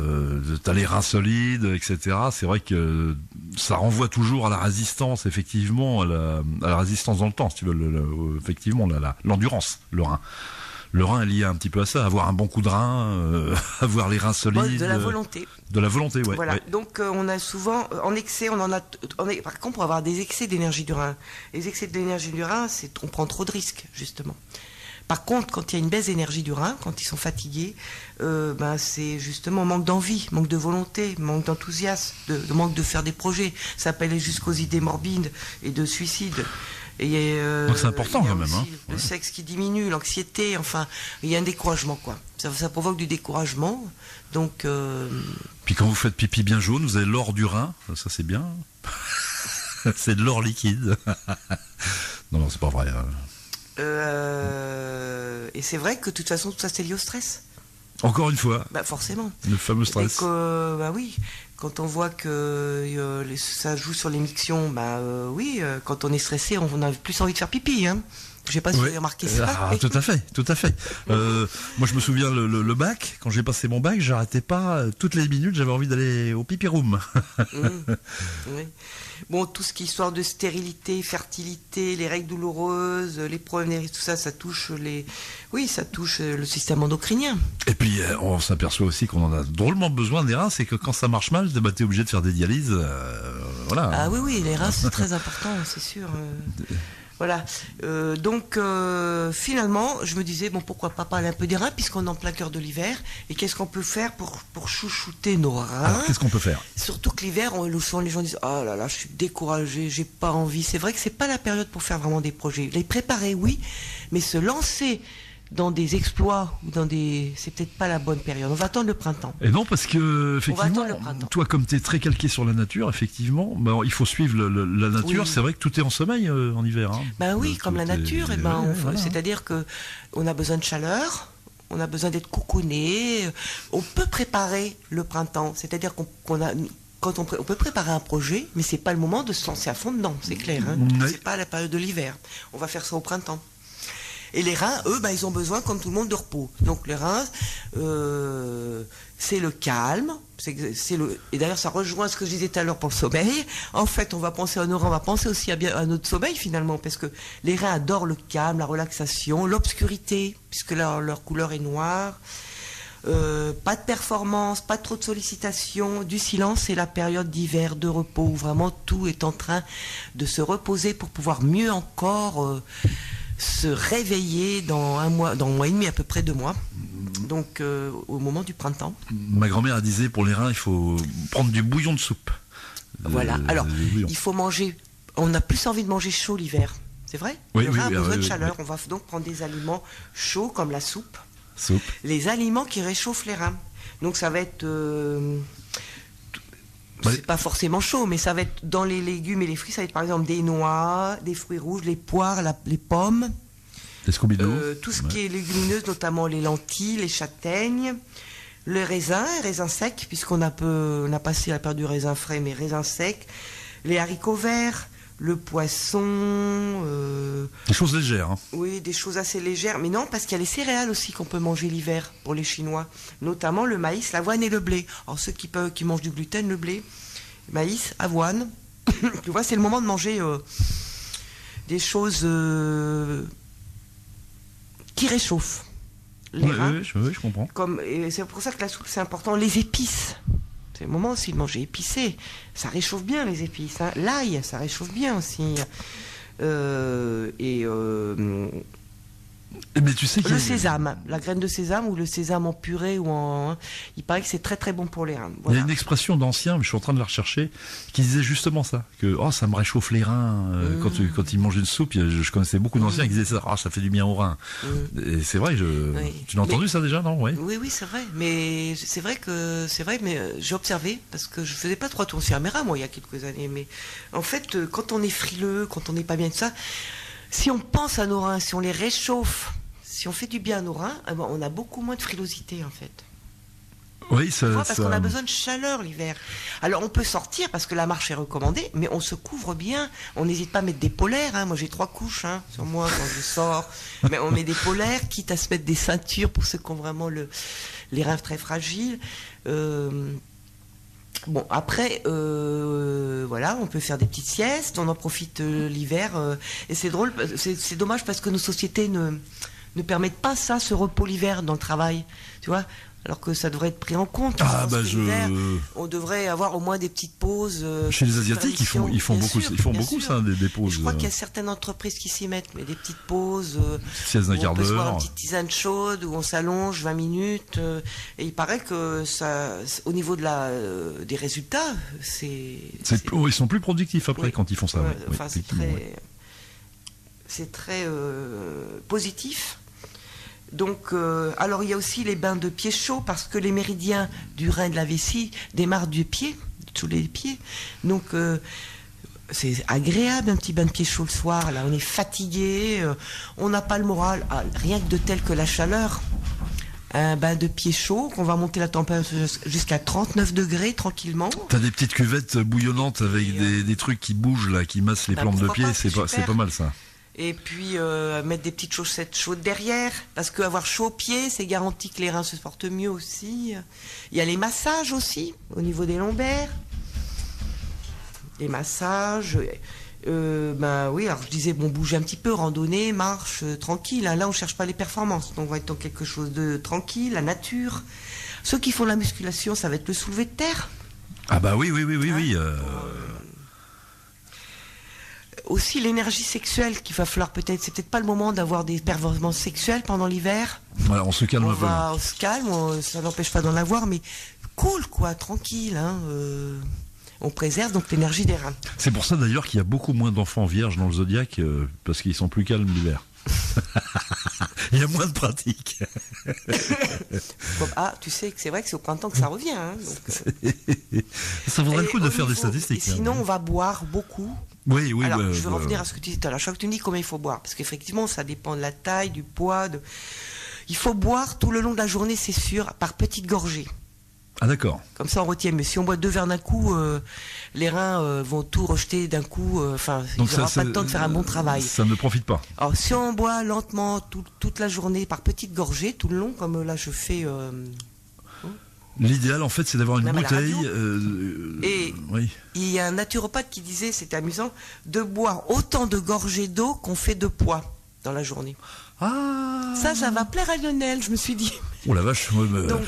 les reins solides, etc. C'est vrai que ça renvoie toujours à la résistance, effectivement, à la résistance dans le temps, si tu veux, effectivement, l'endurance, le rein. Le rein est lié un petit peu à ça, avoir un bon coup de rein, avoir les reins solides. De la volonté. De la volonté, ouais. Voilà. Ouais. Donc on a souvent, en excès, par contre, pour avoir des excès d'énergie du rein. Les excès d'énergie du rein, on prend trop de risques, justement. Par contre, quand il y a une baisse d'énergie du rein, quand ils sont fatigués, c'est justement manque d'envie, manque de volonté, manque d'enthousiasme, manque de faire des projets. Ça peut aller jusqu'aux idées morbides et de suicide. Donc c'est important quand même. Hein. Le sexe qui diminue, l'anxiété, enfin, il y a un découragement, quoi. Ça provoque du découragement. Donc. Puis quand vous faites pipi bien jaune, vous avez l'or du rein, ça c'est bien. C'est de l'or liquide. Non, c'est pas vrai. Et c'est vrai que de toute façon, tout ça c'est lié au stress. Encore une fois. Forcément. Le fameux stress. Oui. Quand on voit que ça joue sur l'émission, oui, quand on est stressé, on a plus envie de faire pipi, hein. Je sais pas si vous avez remarqué ça. Tout à fait. Moi, je me souviens le bac. Quand j'ai passé mon bac, j'arrêtais pas. Toutes les minutes, j'avais envie d'aller au pipi room. Oui. Bon, tout ce qui est histoire de stérilité, fertilité, les règles douloureuses, les problèmes, tout ça, ça touche le système endocrinien. Et puis, on s'aperçoit aussi qu'on en a drôlement besoin des reins. C'est que quand ça marche mal, t'es obligé de faire des dialyses. Voilà. Ah oui, les reins, c'est très important, c'est sûr. Voilà. Donc, finalement, je me disais, pourquoi pas parler un peu des reins, puisqu'on est en plein cœur de l'hiver. Et qu'est-ce qu'on peut faire pour chouchouter nos reins? Alors, qu'est-ce qu'on peut faire? Surtout que l'hiver, souvent les gens disent, oh là là, je suis découragé, j'ai pas envie. C'est vrai que c'est pas la période pour faire vraiment des projets. Les préparer, oui, mais se lancer dans des exploits ou c'est peut-être pas la bonne période. On va attendre le printemps. Et non, parce que On va attendre le effectivement, printemps. toi, comme tu es très calqué sur la nature, effectivement, il faut suivre la nature. Oui. C'est vrai que tout est en sommeil en hiver. Hein. Ben oui, comme la Tout est- nature, voilà. c'est-à-dire que on a besoin de chaleur, on a besoin d'être cocooné. On peut préparer le printemps, c'est-à-dire on peut préparer un projet, mais c'est pas le moment de se lancer à fond dedans, c'est clair. Hein. Ouais. C'est pas la période de l'hiver. On va faire ça au printemps. Et les reins, eux, ils ont besoin, comme tout le monde, de repos. Donc les reins, c'est le calme. Et d'ailleurs, ça rejoint ce que je disais tout à l'heure pour le sommeil. En fait, on va penser à nos reins, on va penser aussi à notre sommeil finalement, parce que les reins adorent le calme, la relaxation, l'obscurité, puisque leur couleur est noire. Pas de performance, pas trop de sollicitations, du silence. C'est la période d'hiver, de repos, où vraiment tout est en train de se reposer pour pouvoir mieux encore se réveiller dans un mois et demi, à peu près 2 mois. Donc au moment du printemps. Ma grand-mère disait pour les reins, il faut prendre du bouillon de soupe. Voilà. Alors, du bouillon. il faut manger. On a plus envie de manger chaud l'hiver. C'est vrai. Oui, Le oui, rein a oui, besoin oui, de oui, chaleur. oui. On va donc prendre des aliments chauds comme la soupe. Soupe. Les aliments qui réchauffent les reins. Donc ça va être Ouais. c'est pas forcément chaud, mais ça va être dans les légumes et les fruits, ça va être par exemple des noix, des fruits rouges, les poires, les pommes, Des Scooby-Doo. tout ce qui est légumineux, notamment les lentilles, les châtaignes, les raisins secs, puisqu'on on a passé la période du raisin frais, mais raisins secs, les haricots verts, le poisson, Des choses légères. Hein. oui, des choses assez légères. Mais non, parce qu'il y a les céréales aussi qu'on peut manger l'hiver pour les Chinois. Notamment le maïs, l'avoine et le blé. Alors ceux qui mangent du gluten, le blé, maïs, avoine. Tu vois, c'est le moment de manger des choses qui réchauffent les reins. Oui, je comprends. Et c'est pour ça que la soupe, c'est important. Les épices. C'est le moment aussi de manger épicé. Ça réchauffe bien, les épices. Hein. L'ail, ça réchauffe bien aussi. Mais tu sais qu'il y a- Le sésame, la graine de sésame ou le sésame en purée il paraît que c'est très très bon pour les reins. Il y Voilà. a une expression d'ancien, mais je suis en train de la rechercher, qui disait justement ça, que ça me réchauffe les reins quand ils mangent une soupe. Je connaissais beaucoup d'anciens qui disaient ça, ça fait du bien aux reins. Et c'est vrai, Oui. tu l'as entendu ça déjà, non? Ouais. Oui, c'est vrai. Mais j'ai observé parce que je faisais pas trop attention à mes reins moi il y a quelques années. Mais en fait, quand on est frileux, quand on n'est pas bien de ça, si on pense à nos reins, si on les réchauffe, si on fait du bien à nos reins, on a beaucoup moins de frilosité en fait. Oui, ça. Parce qu'on a besoin de chaleur l'hiver. Alors on peut sortir parce que la marche est recommandée, mais on se couvre bien. On n'hésite pas à mettre des polaires. Hein. Moi j'ai 3 couches sur moi quand je sors. Mais on met des polaires, quitte à se mettre des ceintures pour ceux qui ont vraiment les reins très fragiles. Bon, après, voilà, on peut faire des petites siestes, on en profite l'hiver. Et c'est drôle, c'est dommage parce que nos sociétés ne permettent pas ça, ce repos l'hiver dans le travail. Tu vois, alors que ça devrait être pris en compte. Ah, Je pense que l'hiver, je. on devrait avoir au moins des petites pauses. Chez les Asiatiques, ils font Bien beaucoup, sûr, ils font bien beaucoup sûr. ça, des pauses. Je crois qu'il y a certaines entreprises qui s'y mettent, mais des petites pauses. Sieste d'un Où quart on peut se boire une d'heure. petite tisane chaude, où on s'allonge 20 minutes. Et il paraît que ça, au niveau de des résultats, Ils sont plus productifs après Oui. quand ils font ça. Ouais, ouais. enfin, Ouais, c'est effectivement, très, ouais. c'est très positif. Donc, alors il y a aussi les bains de pieds chauds parce que les méridiens du rein et de la vessie démarrent du pied, sous les pieds. Donc, c'est agréable un petit bain de pieds chaud le soir. Là, on est fatigué, on n'a pas le moral. Ah, rien que de tel que la chaleur. Un bain de pieds chaud, qu'on va monter la température jusqu'à 39 degrés tranquillement. T'as des petites cuvettes bouillonnantes avec des trucs qui bougent là, qui massent les Bah, plantes de pourquoi pied, pas, c'est super. pas mal ça. Et puis mettre des petites chaussettes chaudes derrière, parce qu'avoir chaud aux pieds, c'est garanti que les reins se portent mieux aussi. Il y a les massages aussi, au niveau des lombaires. Les massages. Oui, alors je disais, bouger un petit peu, randonnée, marche, tranquille. Hein. Là, on ne cherche pas les performances, donc on va être dans quelque chose de tranquille, la nature. Ceux qui font de la musculation, ça va être le soulevé de terre. Ah bah oui. Aussi l'énergie sexuelle qu'il va falloir c'est peut-être pas le moment d'avoir des performances sexuelles pendant l'hiver. Voilà, on se calme un peu. On se calme, ça n'empêche pas d'en avoir, mais cool quoi, tranquille. On préserve donc l'énergie des reins. C'est pour ça d'ailleurs qu'il y a beaucoup moins d'enfants vierges dans le zodiaque, parce qu'ils sont plus calmes l'hiver. Il y a moins de pratique. Bon, tu sais que c'est vrai que c'est au printemps que ça revient. Hein, donc, ça vaudrait le coup de faire des et statistiques. sinon, on va boire beaucoup. Oui. Alors, je veux revenir à ce que tu disais tout à l'heure. Chaque fois que tu me dis combien il faut boire, parce qu'effectivement, ça dépend de la taille, du poids. Il faut boire tout le long de la journée, c'est sûr, par petites gorgées. Ah d'accord. Comme ça, on retient. Mais si on boit 2 verres d'un coup, les reins vont tout rejeter d'un coup. Il n'y aura pas le temps de faire un bon travail. Ça ne profite pas. Alors, si on boit lentement toute la journée, par petites gorgées, tout le long, comme là, je fais... L'idéal, en fait, c'est d'avoir une bouteille. Et oui. Il y a un naturopathe qui disait, c'était amusant, de boire autant de gorgées d'eau qu'on fait de poids dans la journée. Ah. Ça va plaire à Lionel, je me suis dit. Oh la vache. Donc,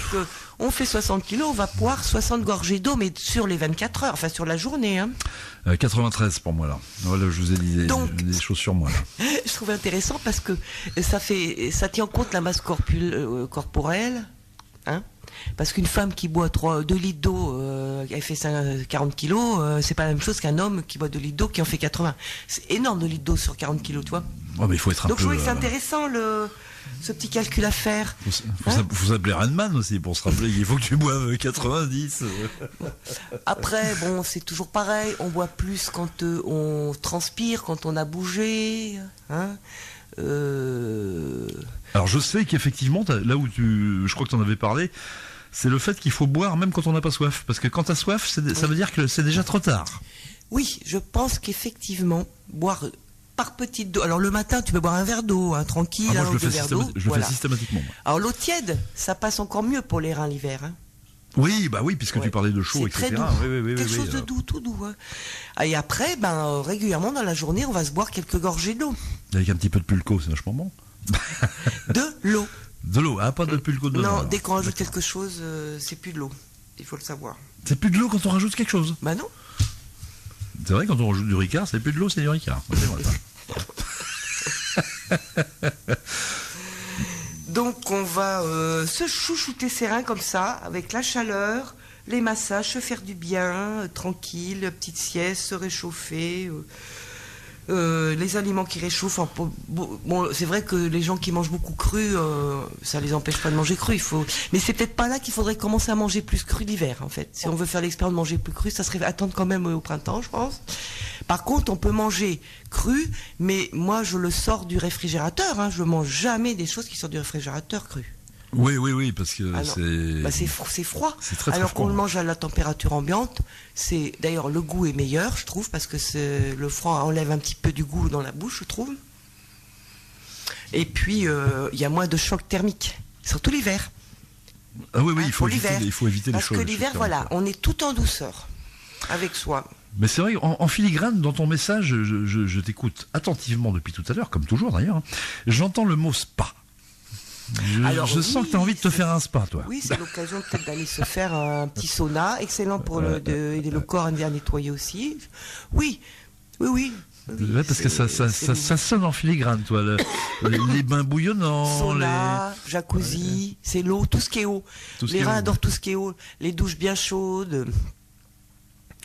on fait 60 kilos, on va boire 60 gorgées d'eau, mais sur les 24 heures, enfin sur la journée. Hein. 93 pour moi là. Voilà, je vous ai dit des choses sur moi là. Je trouve intéressant parce que ça tient en compte la masse corporelle. Hein. Parce qu'une femme qui boit 2 litres d'eau, elle fait 40 kilos, c'est pas la même chose qu'un homme qui boit 2 litres d'eau qui en fait 80. C'est énorme 2 litres d'eau sur 40 kilos, tu vois. Oh, mais il faut être Donc je trouvais que c'est intéressant ce petit calcul à faire. Faut s'appeler Rainman aussi pour se rappeler qu'il faut que tu boives 90. Après, bon, c'est toujours pareil, on boit plus quand on transpire, quand on a bougé. Hein. Alors je sais qu'effectivement, là où je crois que tu en avais parlé, c'est le fait qu'il faut boire même quand on n'a pas soif. Parce que quand tu as soif, ça veut dire que c'est déjà trop tard. Oui, je pense qu'effectivement, boire par petite dose. Alors le matin, tu peux boire un verre d'eau, hein, tranquille. Moi, je le fais systématiquement. Moi. Alors l'eau tiède, ça passe encore mieux pour les reins l'hiver. Hein. Oui, puisque tu parlais de chaud, c'est etc. Très doux. Oui, quelque chose de doux, tout doux. Hein. Et après, régulièrement dans la journée, on va se boire quelques gorgées d'eau. Avec un petit peu de pulco, c'est vachement bon. De l'eau. De l'eau, pas de pulco de l'eau. Non, dès qu'on rajoute quelque chose, c'est plus de l'eau. Il faut le savoir. C'est plus de l'eau quand on rajoute quelque chose. Bah non. C'est vrai, quand on rajoute du Ricard, c'est plus de l'eau, c'est du Ricard. C'est vrai, ça. Donc on va se chouchouter ses reins comme ça, avec la chaleur, les massages, se faire du bien, tranquille, petite sieste, se réchauffer, les aliments qui réchauffent. Bon, c'est vrai que les gens qui mangent beaucoup cru, ça les empêche pas de manger cru. Mais c'est peut-être pas là qu'il faudrait commencer à manger plus cru l'hiver, en fait. Si on veut faire l'expérience de manger plus cru, ça serait attendre quand même au printemps, je pense. Par contre, on peut manger cru, mais moi je le sors du réfrigérateur. Hein. Je mange jamais des choses qui sortent du réfrigérateur cru. Oui, parce que c'est froid. C'est très, alors froid. qu'on le mange à la température ambiante, d'ailleurs le goût est meilleur, je trouve, parce que le froid enlève un petit peu du goût dans la bouche, je trouve. Et puis il y a moins de choc thermique, surtout l'hiver. Ah oui, il faut éviter les choses. Parce que l'hiver, voilà, on est tout en douceur avec soi. Mais c'est vrai, en filigrane, dans ton message, je t'écoute attentivement depuis tout à l'heure, comme toujours d'ailleurs. J'entends le mot spa. Je sens que tu as envie de te faire un spa, toi. Oui, c'est l'occasion peut-être d'aller se faire un petit sauna, excellent pour aider le corps à nettoyer aussi. Oui. Ouais, parce que ça sonne en filigrane, toi. Les bains bouillonnants, sauna, jacuzzi, c'est l'eau, tout ce qui est eau. Les reins adorent tout ce qui est eau. Les douches bien chaudes,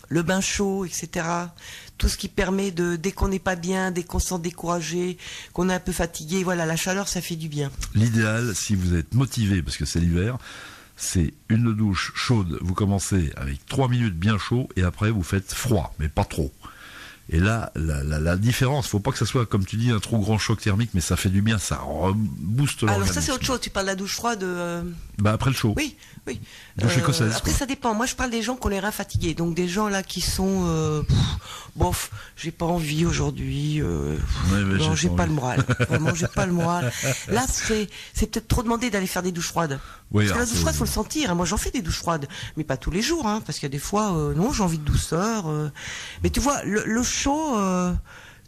le bain chaud, etc. Tout ce qui permet dès qu'on n'est pas bien, dès qu'on se sent découragé, qu'on est un peu fatigué, voilà, la chaleur, ça fait du bien. L'idéal, si vous êtes motivé, parce que c'est l'hiver, c'est une douche chaude. Vous commencez avec 3 minutes bien chaud et après vous faites froid, mais pas trop. Et là, la différence, faut pas que ça soit, comme tu dis, un trop grand choc thermique, mais ça fait du bien, ça rebooste l'organisme. Alors ça, c'est autre chose. Tu parles de la douche froide. Après le chaud. Oui. Douche écossaise. Après, ça dépend. Moi, je parle des gens qui ont les reins fatigués. Donc, des gens là qui sont... bof, j'ai pas envie aujourd'hui. Non, j'ai pas le moral. Vraiment, j'ai pas le moral. Là, c'est peut-être trop demandé d'aller faire des douches froides. Oui, parce que la douche froide, faut le sentir. Moi, j'en fais des douches froides. Mais pas tous les jours. Hein, parce qu'il y a des fois, non, j'ai envie de douceur. Mais tu vois, le chaud...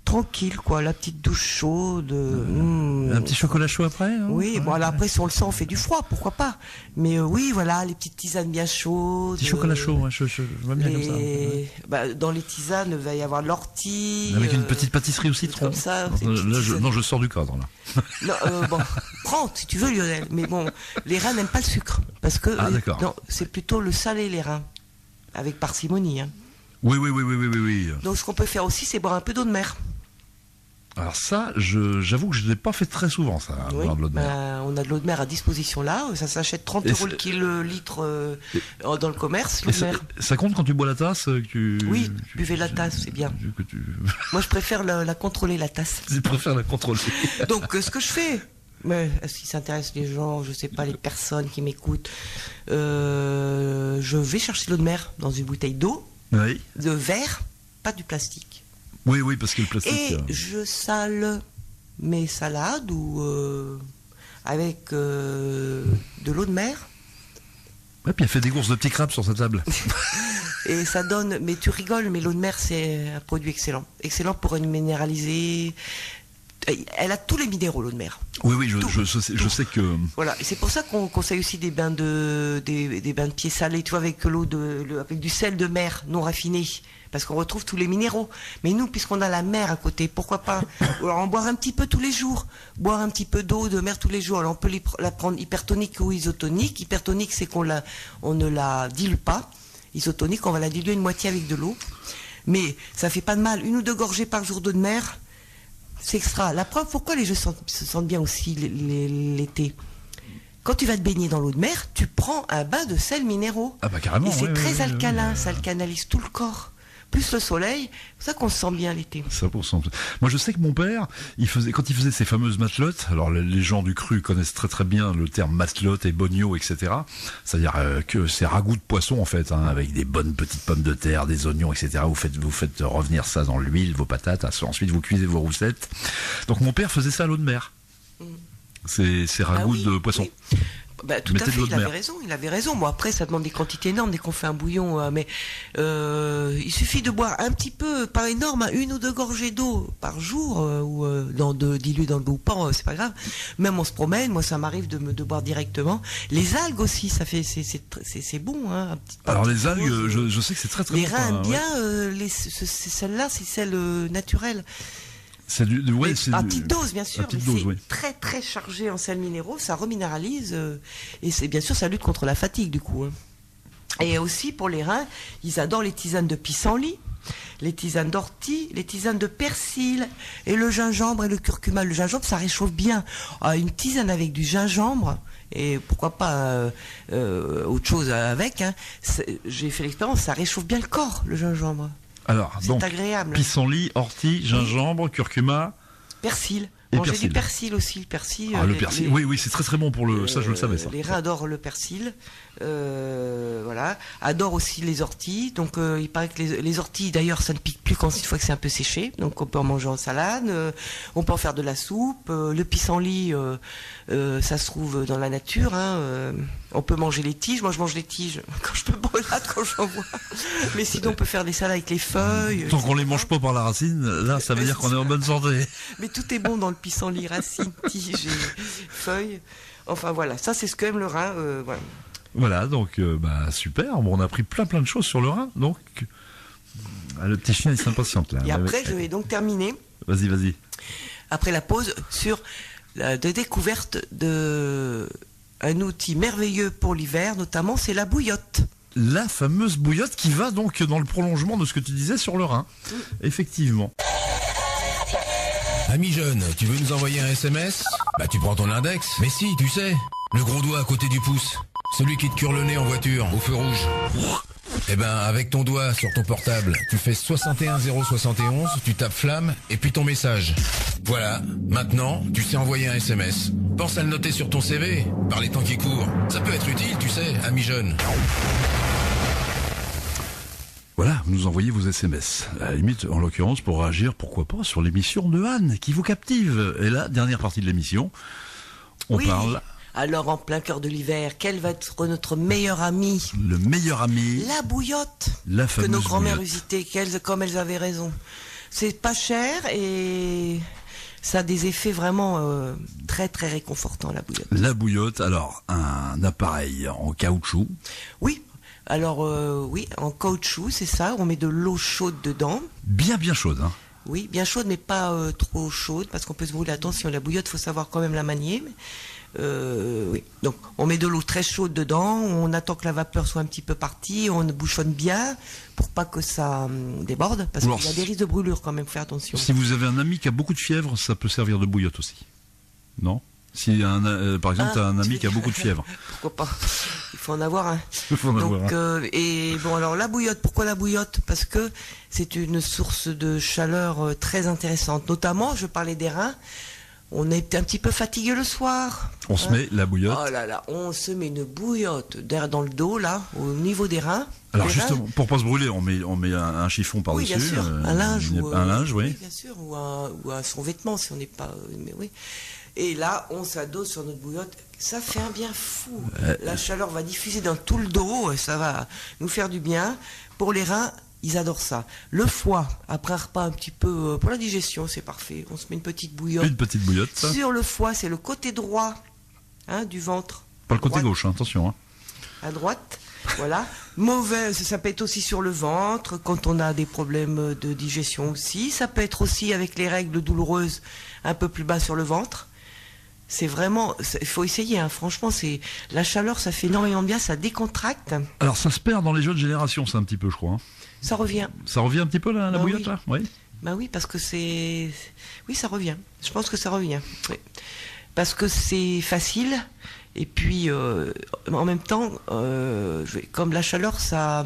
tranquille, quoi, la petite douche chaude. Un petit chocolat chaud après, hein. Oui, bon, alors après, si on le sent, on fait du froid, pourquoi pas. Mais oui, voilà, les petites tisanes bien chaudes. Petit chocolat chaud, je vois bien comme ça. Ouais. Dans les tisanes, il va y avoir de l'ortie. Avec une petite pâtisserie au citron. Comme ça. Je sors du cadre, là. Non, bon, prends, si tu veux, Lionel. Mais bon, les reins n'aiment pas le sucre. Parce que, non, c'est plutôt le salé, les reins. Avec parcimonie, hein. Oui. Donc, ce qu'on peut faire aussi, c'est boire un peu d'eau de mer. Alors ça, j'avoue que je ne l'ai pas fait très souvent, ça, Oui, boire de l'eau de mer. on a de l'eau de mer à disposition là. Ça s'achète 30 euros le litre dans le commerce. L'eau de mer. Ça compte quand tu bois la tasse Oui, buvez la tasse, c'est bien. Moi, je préfère la contrôler, la tasse. Je préfère la contrôler. Donc, ce que je fais, mais si ça intéresse les gens, je sais pas, les personnes qui m'écoutent, je vais chercher l'eau de mer dans une bouteille d'eau, Oui. de verre, pas du plastique. Oui, parce que le plastique... Et je sale mes salades ou avec de l'eau de mer. Ouais, puis elle fait des courses de petits crabes sur sa table. Et ça donne... Mais tu rigoles, mais l'eau de mer, c'est un produit excellent. Excellent pour une minéraliser. Elle a tous les minéraux, l'eau de mer. Oui, je sais que... Voilà, et c'est pour ça qu'on conseille aussi des bains de pieds salés, tu vois, avec avec du sel de mer non raffiné, parce qu'on retrouve tous les minéraux. Mais nous, puisqu'on a la mer à côté, pourquoi pas alors en boire un petit peu tous les jours, boire un petit peu d'eau de mer tous les jours. Alors on peut la prendre hypertonique ou isotonique. Hypertonique, c'est qu'on ne la dilue pas. Isotonique, on va la diluer une moitié avec de l'eau. Mais ça fait pas de mal, 1 ou 2 gorgées par jour d'eau de mer. C'est extra. La preuve, pourquoi les jeux se sentent bien aussi l'été. Quand tu vas te baigner dans l'eau de mer, tu prends un bain de sels minéraux. Ah bah carrément. Et c'est très alcalin, ouais. ça alcanalise tout le corps. Plus le soleil, c'est pour ça qu'on se sent bien l'été. 100%. Moi, je sais que mon père, quand il faisait ces fameuses matelotes, alors les gens du cru connaissent très très bien le terme matelote et bogno, etc. C'est-à-dire que c'est ragoût de poisson en fait, hein, avec des bonnes petites pommes de terre, des oignons, etc. Vous faites revenir ça dans l'huile, vos patates, ensuite vous cuisez vos roussettes. Donc mon père faisait ça à l'eau de mer. C'est ragoût de poisson. Oui. Bah, tout Mettez à fait, de l'eau de mer. il avait raison. Bon, après, ça demande des quantités énormes dès qu'on fait un bouillon, mais il suffit de boire un petit peu, pas énorme, 1 ou 2 gorgées d'eau par jour, ou dilué dans l'eau ou pas, c'est pas grave. Même on se promène, moi ça m'arrive de boire directement. Les algues aussi, ça fait, c'est bon, hein. Alors les algues, je sais que c'est très très les bon. reins aiment bien, celle-là, c'est celle naturelle. C'est à petite dose, bien sûr. À petite dose, oui. Très très chargé en sels minéraux, ça reminéralise et c'est bien sûr ça lutte contre la fatigue du coup. Hein. Et aussi pour les reins, ils adorent les tisanes de pissenlit, les tisanes d'ortie, les tisanes de persil et le gingembre et le curcuma. Le gingembre, ça réchauffe bien. Une tisane avec du gingembre et pourquoi pas autre chose avec. Hein. J'ai fait l'expérience, ça réchauffe bien le corps, le gingembre. Alors, c'est donc, agréable. Pissenlit, ortie, gingembre, curcuma. Persil. Et Manger persil. du persil aussi. Le persil, le persil, oui, c'est très très bon pour ça, je le savais ça. Les reins adorent le persil. Voilà. Adorent aussi les orties. Donc, il paraît que les orties, d'ailleurs, ça ne pique plus quand une fois que c'est un peu séché. Donc, on peut en manger en salade. On peut en faire de la soupe. Le pissenlit, ça se trouve dans la nature. Hein. On peut manger les tiges. Moi, je mange les tiges quand je peux brûler, quand j'en vois. Mais sinon, on peut faire des salades avec les feuilles. Tant qu'on les mange pas par la racine, là, ça veut dire qu'on est en bonne santé. Mais tout est bon dans le pissenlit, racines, tiges et feuilles. Enfin, voilà. Ça, c'est ce qu'aime le rein. Voilà. Voilà, donc super. Bon, on a appris plein de choses sur le rein. Donc, le petit chien il s'impatiente là. Et après, je vais donc terminer. Vas-y. Après la pause, sur la découverte d'un outil merveilleux pour l'hiver, notamment, c'est la bouillotte. La fameuse bouillotte qui va donc dans le prolongement de ce que tu disais sur le rein. Effectivement. Ami jeune, tu veux nous envoyer un SMS? Bah tu prends ton index. Mais si, tu sais, le gros doigt à côté du pouce. Celui qui te cure le nez en voiture, au feu rouge. Eh ben, avec ton doigt sur ton portable, tu fais 61071, tu tapes flamme, et puis ton message. Voilà, maintenant, tu sais envoyer un SMS. Pense à le noter sur ton CV, par les temps qui courent. Ça peut être utile, tu sais, ami jeune. Voilà, vous nous envoyez vos SMS. À la limite, en l'occurrence, pour réagir, pourquoi pas, sur l'émission de Anne, qui vous captive. Et là, dernière partie de l'émission, on parle... Alors, en plein cœur de l'hiver, quel va être notre meilleur ami? Le meilleur ami. La bouillotte. La fameuse que nos grands-mères bouillotte. usaient, comme elles avaient raison. C'est pas cher et ça a des effets vraiment très très réconfortants, la bouillotte. La bouillotte, alors, un appareil en caoutchouc. Oui. Alors, oui, en caoutchouc, c'est ça. On met de l'eau chaude dedans. Bien chaude, hein. Oui, bien chaude, mais pas trop chaude, parce qu'on peut se brûler. Attention, la bouillotte, faut savoir quand même la manier. Oui. Donc, on met de l'eau très chaude dedans, on attend que la vapeur soit un petit peu partie, on bouchonne bien pour pas que ça déborde, parce Alors, qu'il y a des risques de brûlure quand même, faites attention. Si vous avez un ami qui a beaucoup de fièvre, ça peut servir de bouillotte aussi. Non? Si par exemple, tu as un ami qui a beaucoup de fièvre. Pourquoi pas? Il faut en avoir un. Il faut en avoir un. Et bon, alors la bouillotte, pourquoi la bouillotte? Parce que c'est une source de chaleur très intéressante. Notamment, je parlais des reins. On est un petit peu fatigué le soir. On se met la bouillotte. Oh là là, on se met une bouillotte d'air dans le dos, là, au niveau des reins. Alors Les justement, reins. pour pas se brûler, on met un chiffon par-dessus. Oui, bien sûr. Un linge. Un linge, oui. Bien sûr, ou son vêtement, si on n'est pas... Mais oui. Et là, on s'adosse sur notre bouillotte. Ça fait un bien fou. La chaleur va diffuser dans tout le dos. Et ça va nous faire du bien. Pour les reins, ils adorent ça. Le foie, après un repas un petit peu... pour la digestion, c'est parfait. On se met une petite bouillotte. Une petite bouillotte, ça. Sur le foie, c'est le côté droit du ventre. Pas le côté Droite. gauche, hein, attention. Hein. À droite, voilà. Mauvaise, ça peut être aussi sur le ventre, quand on a des problèmes de digestion aussi. Ça peut être aussi avec les règles douloureuses, un peu plus bas sur le ventre. C'est vraiment, il faut essayer, hein. Franchement, la chaleur, ça fait énormément bien, ça décontracte. Alors ça se perd dans les jeunes générations, ça un petit peu, je crois. Hein. Ça revient. Ça revient un petit peu la bouillotte, oui. là? Oui. Bah oui, parce que oui, ça revient. Je pense que ça revient. Oui. Parce que c'est facile. Et puis, en même temps, comme la chaleur, ça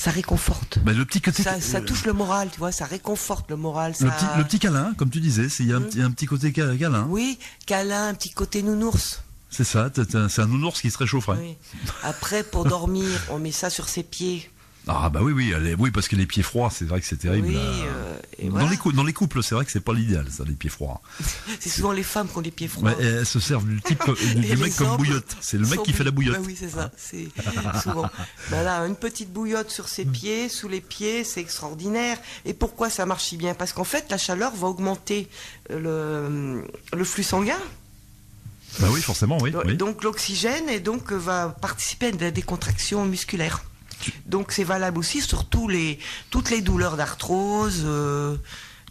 réconforte. Mais le petit côté... Ça touche le moral, tu vois, ça réconforte le moral. Le petit câlin, comme tu disais, il y a un petit côté câlin. Oui, câlin, un petit côté nounours. C'est ça, c'est un nounours qui se réchaufferait. Oui. Après, pour dormir, on met ça sur ses pieds. Ah bah oui, parce que les pieds froids, c'est vrai que c'est terrible. Oui, et voilà. Dans les couples, c'est vrai que c'est pas l'idéal, ça, les pieds froids. C'est souvent les femmes qui ont les pieds froids. Ouais, elles se servent du mec comme bouillotte. C'est le mec qui fait la bouillotte. Oui, c'est ça. C'est souvent. Voilà, une petite bouillotte sur ses pieds, sous les pieds, c'est extraordinaire. Et pourquoi ça marche si bien? Parce qu'en fait, la chaleur va augmenter le flux sanguin. Bah oui, forcément, oui. Donc l'oxygène et donc va participer à des contractions musculaires. Donc c'est valable aussi sur toutes les douleurs d'arthrose,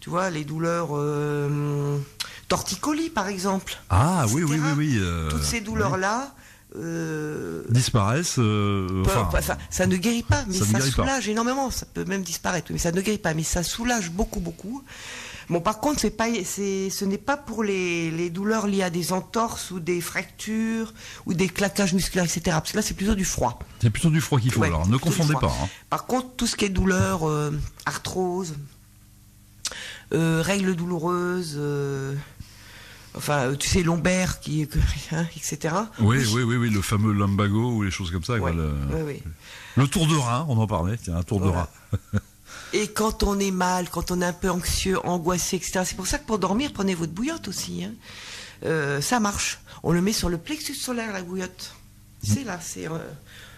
tu vois, les douleurs torticolis par exemple. Ah etc. oui. Toutes ces douleurs-là disparaissent. Ça ne guérit pas, mais ça soulage pas. énormément. Ça peut même disparaître, mais ça ne guérit pas, mais ça soulage beaucoup. Bon, par contre, ce n'est pas pour les douleurs liées à des entorses ou des fractures ou des claquages musculaires, etc. Parce que là, c'est plutôt du froid. C'est plutôt du froid qu'il faut, alors ne confondez pas. Hein. Par contre, tout ce qui est douleur, arthrose, règles douloureuses, tu sais, lombaire, etc. Oui, le fameux lumbago ou les choses comme ça. Ouais, quoi, oui. Le tour de rein, on en parlait, tiens, un tour de rein. Et quand on est mal, quand on est un peu anxieux, angoissé, etc. C'est pour ça que pour dormir, prenez votre bouillotte aussi. Hein. Ça marche. On le met sur le plexus solaire, la bouillotte. C'est là, c'est...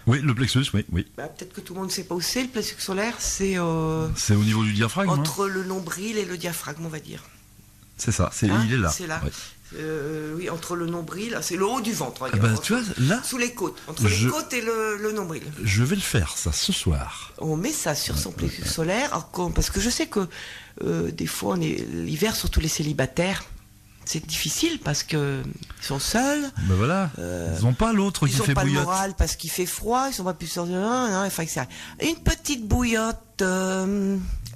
Oui, le plexus, oui. Peut-être que tout le monde ne sait pas où c'est, le plexus solaire. C'est au niveau du diaphragme. Entre le nombril et le diaphragme, on va dire. C'est ça, il est là. C'est là. Ouais. Oui, entre le nombril, c'est le haut du ventre. Tu vois, là, sous les côtes, entre les côtes et le nombril. Je vais le faire, ça, ce soir. On met ça sur son plexus solaire, parce que je sais que des fois, l'hiver, surtout les célibataires, c'est difficile parce que ils sont seuls. Ben voilà, ils n'ont pas l'autre qui fait bouillotte. Ils n'ont pas le moral parce qu'il fait froid, ils sont pas plus sortis. Une petite bouillotte.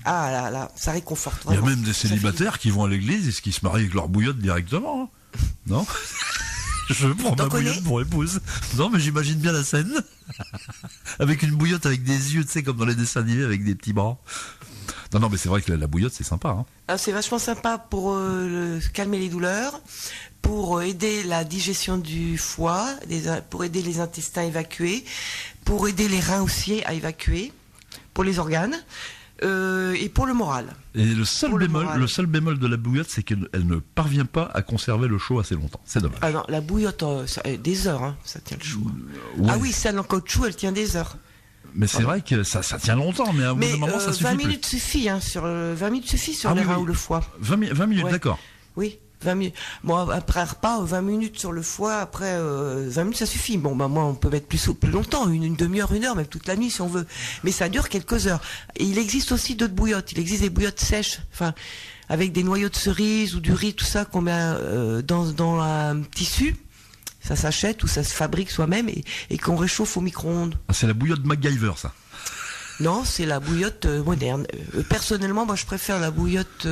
Ah là, ça réconforte vraiment. Il y a même des célibataires qui vont à l'église et qui se marient avec leur bouillotte directement. Hein. Non? Je prends ma bouillotte pour épouse. Non, mais j'imagine bien la scène. Avec une bouillotte avec des yeux, tu sais, comme dans les dessins animés avec des petits bras. Non, mais c'est vrai que la bouillotte, c'est sympa. Hein. Ah, c'est vachement sympa pour calmer les douleurs, pour aider la digestion du foie, pour aider les intestins à évacuer, pour aider les reins aussi à évacuer, pour les organes. Et pour le moral. Et le seul bémol de la bouillotte, c'est qu'elle ne parvient pas à conserver le chaud assez longtemps. C'est dommage. Ah non, la bouillotte, des heures, hein, ça tient le chaud. Ouais. Ah oui, celle en caoutchouc, elle tient des heures. Mais c'est vrai que ça tient longtemps, mais à un bout d'un moment, ça suffit 20 plus. minutes suffit, 20 minutes suffit sur les reins ou le foie. 20 minutes, ouais. D'accord. Oui. 20 minutes. Bon, après un repas, 20 minutes sur le foie, après 20 minutes, ça suffit. Bon, moi, on peut mettre plus longtemps, une demi-heure, 1 heure, même toute la nuit si on veut. Mais ça dure quelques heures. Et il existe aussi d'autres bouillottes. Il existe des bouillottes sèches, avec des noyaux de cerise ou du riz, tout ça qu'on met dans un tissu Ça s'achète ou ça se fabrique soi-même et qu'on réchauffe au micro-ondes. Ah, c'est la bouillotte MacGyver, ça. Non, c'est la bouillotte moderne. Personnellement, moi, je préfère la bouillotte.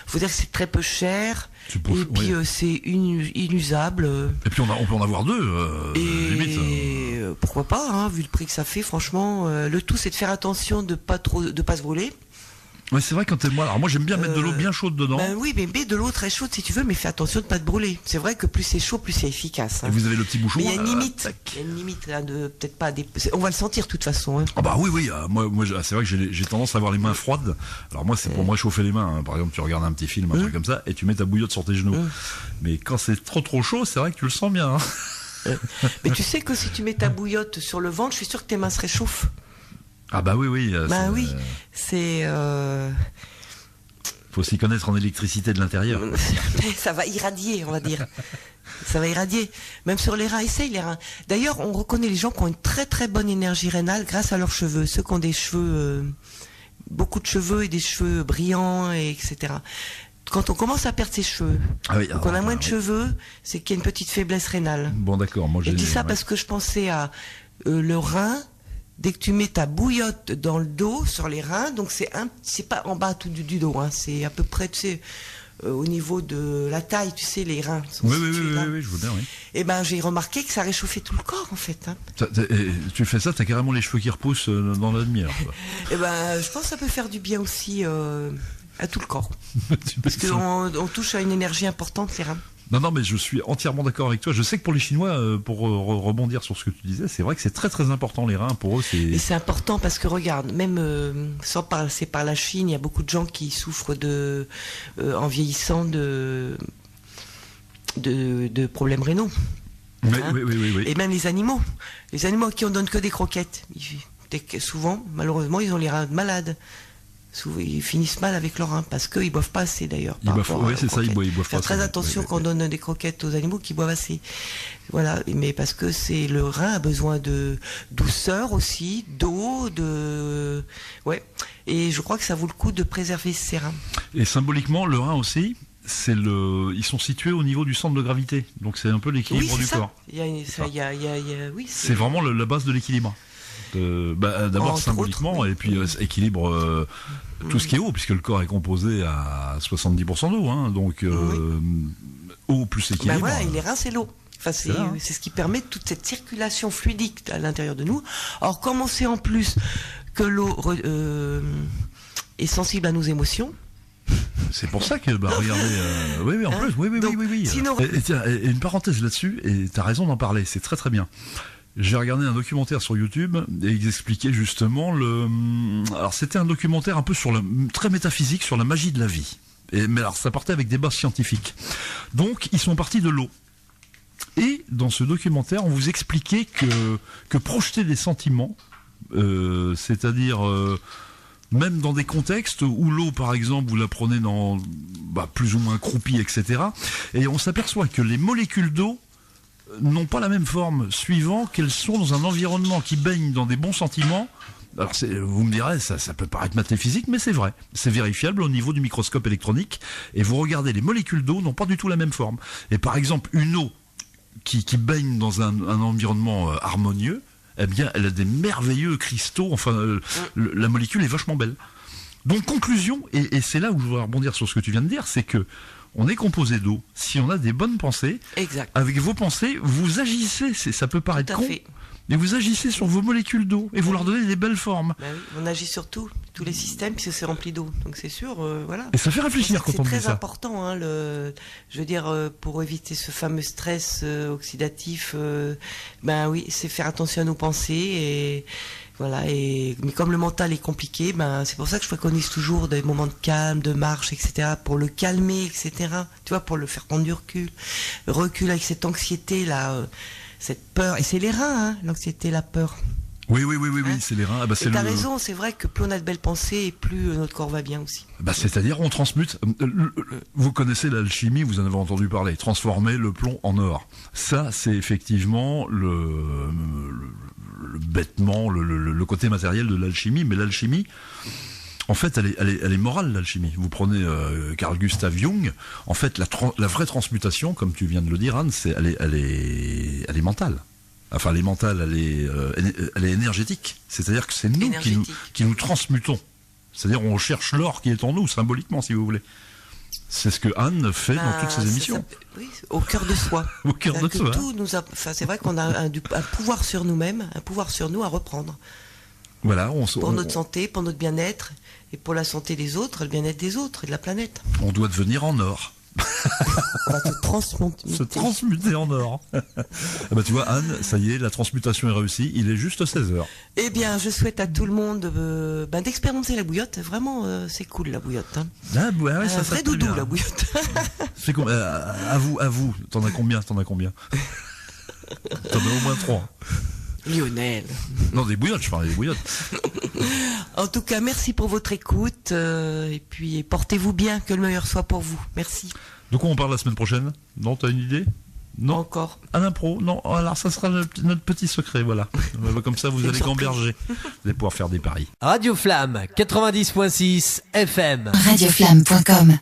Faut dire que c'est très peu cher. Et puis c'est inusable. Et puis on peut en avoir deux. Limite. Pourquoi pas, hein, vu le prix que ça fait. Franchement, le tout, c'est de faire attention de pas se brûler. Ouais, c'est vrai quand alors moi j'aime bien mettre de l'eau bien chaude dedans. Ben oui, mais mets de l'eau très chaude si tu veux, mais fais attention de pas te brûler. C'est vrai que plus c'est chaud, plus c'est efficace. Hein. Et vous avez le petit bouchon. Mais il y a une limite. Il y a une limite là de peut-être pas. On va le sentir de toute façon. Hein. Ah bah oui. Moi c'est vrai que j'ai tendance à avoir les mains froides. Alors moi c'est pour me réchauffer les mains. Hein. Par exemple, tu regardes un petit film, un truc comme ça, et tu mets ta bouillotte sur tes genoux. Mais quand c'est trop chaud, c'est vrai que tu le sens bien. Hein. Mais tu sais que si tu mets ta bouillotte sur le ventre, je suis sûr que tes mains se réchauffent. Ah bah oui. Bah oui, c'est. Faut s'y connaître en électricité de l'intérieur. Ça va irradier, on va dire. Ça va irradier. Même sur les reins, essaye les reins. D'ailleurs, on reconnaît les gens qui ont une très très bonne énergie rénale grâce à leurs cheveux. Ceux qui ont des cheveux, beaucoup de cheveux et des cheveux brillants, etc. Quand on commence à perdre ses cheveux, qu'on a moins de cheveux, c'est qu'il y a une petite faiblesse rénale. Bon d'accord, moi j'ai dit ça parce que je pensais à le rein. Dès que tu mets ta bouillotte dans le dos, sur les reins, donc c'est pas en bas tout du dos, hein, c'est à peu près, tu sais, au niveau de la taille, tu sais, les reins. Oui, je veux bien, oui. Et ben, j'ai remarqué que ça réchauffait tout le corps, en fait. Hein. Tu fais ça, t'as carrément les cheveux qui repoussent dans la demi-heure. Et ben, je pense que ça peut faire du bien aussi à tout le corps. Parce qu'on touche à une énergie importante, les reins. Non, mais je suis entièrement d'accord avec toi. Je sais que pour les Chinois, pour rebondir sur ce que tu disais, c'est vrai que c'est très très important les reins. Pour eux, Et c'est important parce que regarde, même sans passer par la Chine, il y a beaucoup de gens qui souffrent en vieillissant de problèmes rénaux. Hein. Oui. Et même les animaux à qui on donne que des croquettes, souvent, malheureusement, ils ont les reins malades. Ils finissent mal avec leurs reins parce qu'ils boivent pas assez d'ailleurs. C'est ça, ils boivent Faire très attention quand on donne des croquettes aux animaux qui boivent assez. Voilà, mais parce que le rein a besoin de douceur aussi, d'eau, et je crois que ça vaut le coup de préserver ces reins. Et symboliquement, le rein aussi, ils sont situés au niveau du centre de gravité, donc c'est un peu l'équilibre du corps. C'est vraiment la base de l'équilibre. D'abord symboliquement et puis équilibre tout ce qui est eau, puisque le corps est composé à 70% d'eau, hein, donc eau plus équilibre. Et les reins c'est l'eau. Enfin, c'est ce qui permet toute cette circulation fluidique à l'intérieur de nous. Or, comme on sait en plus que l'eau est sensible à nos émotions. C'est pour ça que, regardez, en plus, oui. Sinon... Et tiens, une parenthèse là-dessus, et t'as raison d'en parler, c'est très très bien. J'ai regardé un documentaire sur YouTube et ils expliquaient justement alors c'était un documentaire un peu très métaphysique sur la magie de la vie. Mais alors ça partait avec des bases scientifiques. Donc ils sont partis de l'eau. Et dans ce documentaire, on vous expliquait que projeter des sentiments, c'est-à-dire même dans des contextes où l'eau, par exemple, vous la prenez dans plus ou moins accroupie, etc. Et on s'aperçoit que les molécules d'eau n'ont pas la même forme suivant qu'elles sont dans un environnement qui baigne dans des bons sentiments. Alors vous me direz, ça peut paraître métaphysique, mais c'est vrai. C'est vérifiable au niveau du microscope électronique. Et vous regardez, les molécules d'eau n'ont pas du tout la même forme. Et par exemple, une eau qui baigne dans un environnement harmonieux, eh bien, elle a des merveilleux cristaux. Enfin, la molécule est vachement belle. Donc, conclusion, et c'est là où je voudrais rebondir sur ce que tu viens de dire, c'est que on est composé d'eau. Si on a des bonnes pensées, exact. Avec vos pensées, vous agissez. Ça peut paraître con, mais vous agissez sur vos molécules d'eau et vous leur donnez des belles formes. On agit sur tous les systèmes puisque c'est rempli d'eau. Donc c'est sûr, voilà. Et ça fait réfléchir quand on dit ça. C'est très important, hein, je veux dire, pour éviter ce fameux stress oxydatif. C'est faire attention à nos pensées et. Voilà, mais comme le mental est compliqué, c'est pour ça que je préconise toujours des moments de calme, de marche, etc., pour le calmer, etc., tu vois, pour le faire prendre du recul avec cette anxiété là, cette peur, et c'est les reins, hein, l'anxiété, la peur. Oui, c'est les reins. Et t'as raison, c'est vrai que plus on a de belles pensées, et plus notre corps va bien aussi. C'est-à-dire, on transmute. Vous connaissez l'alchimie, vous en avez entendu parler. Transformer le plomb en or. Ça, c'est effectivement le bêtement, le côté matériel de l'alchimie. Mais l'alchimie, En fait, elle est morale, l'alchimie. Vous prenez Carl Gustav Jung. En fait, la vraie transmutation, comme tu viens de le dire, Anne, elle est mentale. Enfin, elle est mentale, elle est énergétique. C'est-à-dire que c'est nous qui nous transmutons. C'est-à-dire, on cherche l'or qui est en nous, symboliquement, si vous voulez. C'est ce que Anne fait dans toutes ses émissions. Oui, au cœur de soi. Au cœur de soi. C'est vrai qu'on a un pouvoir sur nous-mêmes, un pouvoir sur nous à reprendre. Voilà, pour notre santé, pour notre bien-être, et pour la santé des autres, le bien-être des autres et de la planète. On doit devenir en or. On va se transmuter en or. Bah, tu vois, Anne, ça y est, la transmutation est réussie. Il est juste 16h. Eh bien, je souhaite à tout le monde d'expérimenter la bouillotte. Vraiment, c'est cool la bouillotte. Hein. Ah, ouais, ça vrai doudou, la bouillotte. C'est à vous. T'en as combien T'en as au moins 3. Lionel. Non, des bouillottes, je parlais des bouillottes. En tout cas, merci pour votre écoute. Et puis, portez-vous bien, que le meilleur soit pour vous. Merci. De quoi on parle la semaine prochaine? Non, t'as une idée? Non. Encore. À l'impro? Non, alors ça sera notre petit secret, voilà. Comme ça, vous allez gamberger. Vous allez pouvoir faire des paris. Radio Flamme 90.6 FM. Radioflamme.com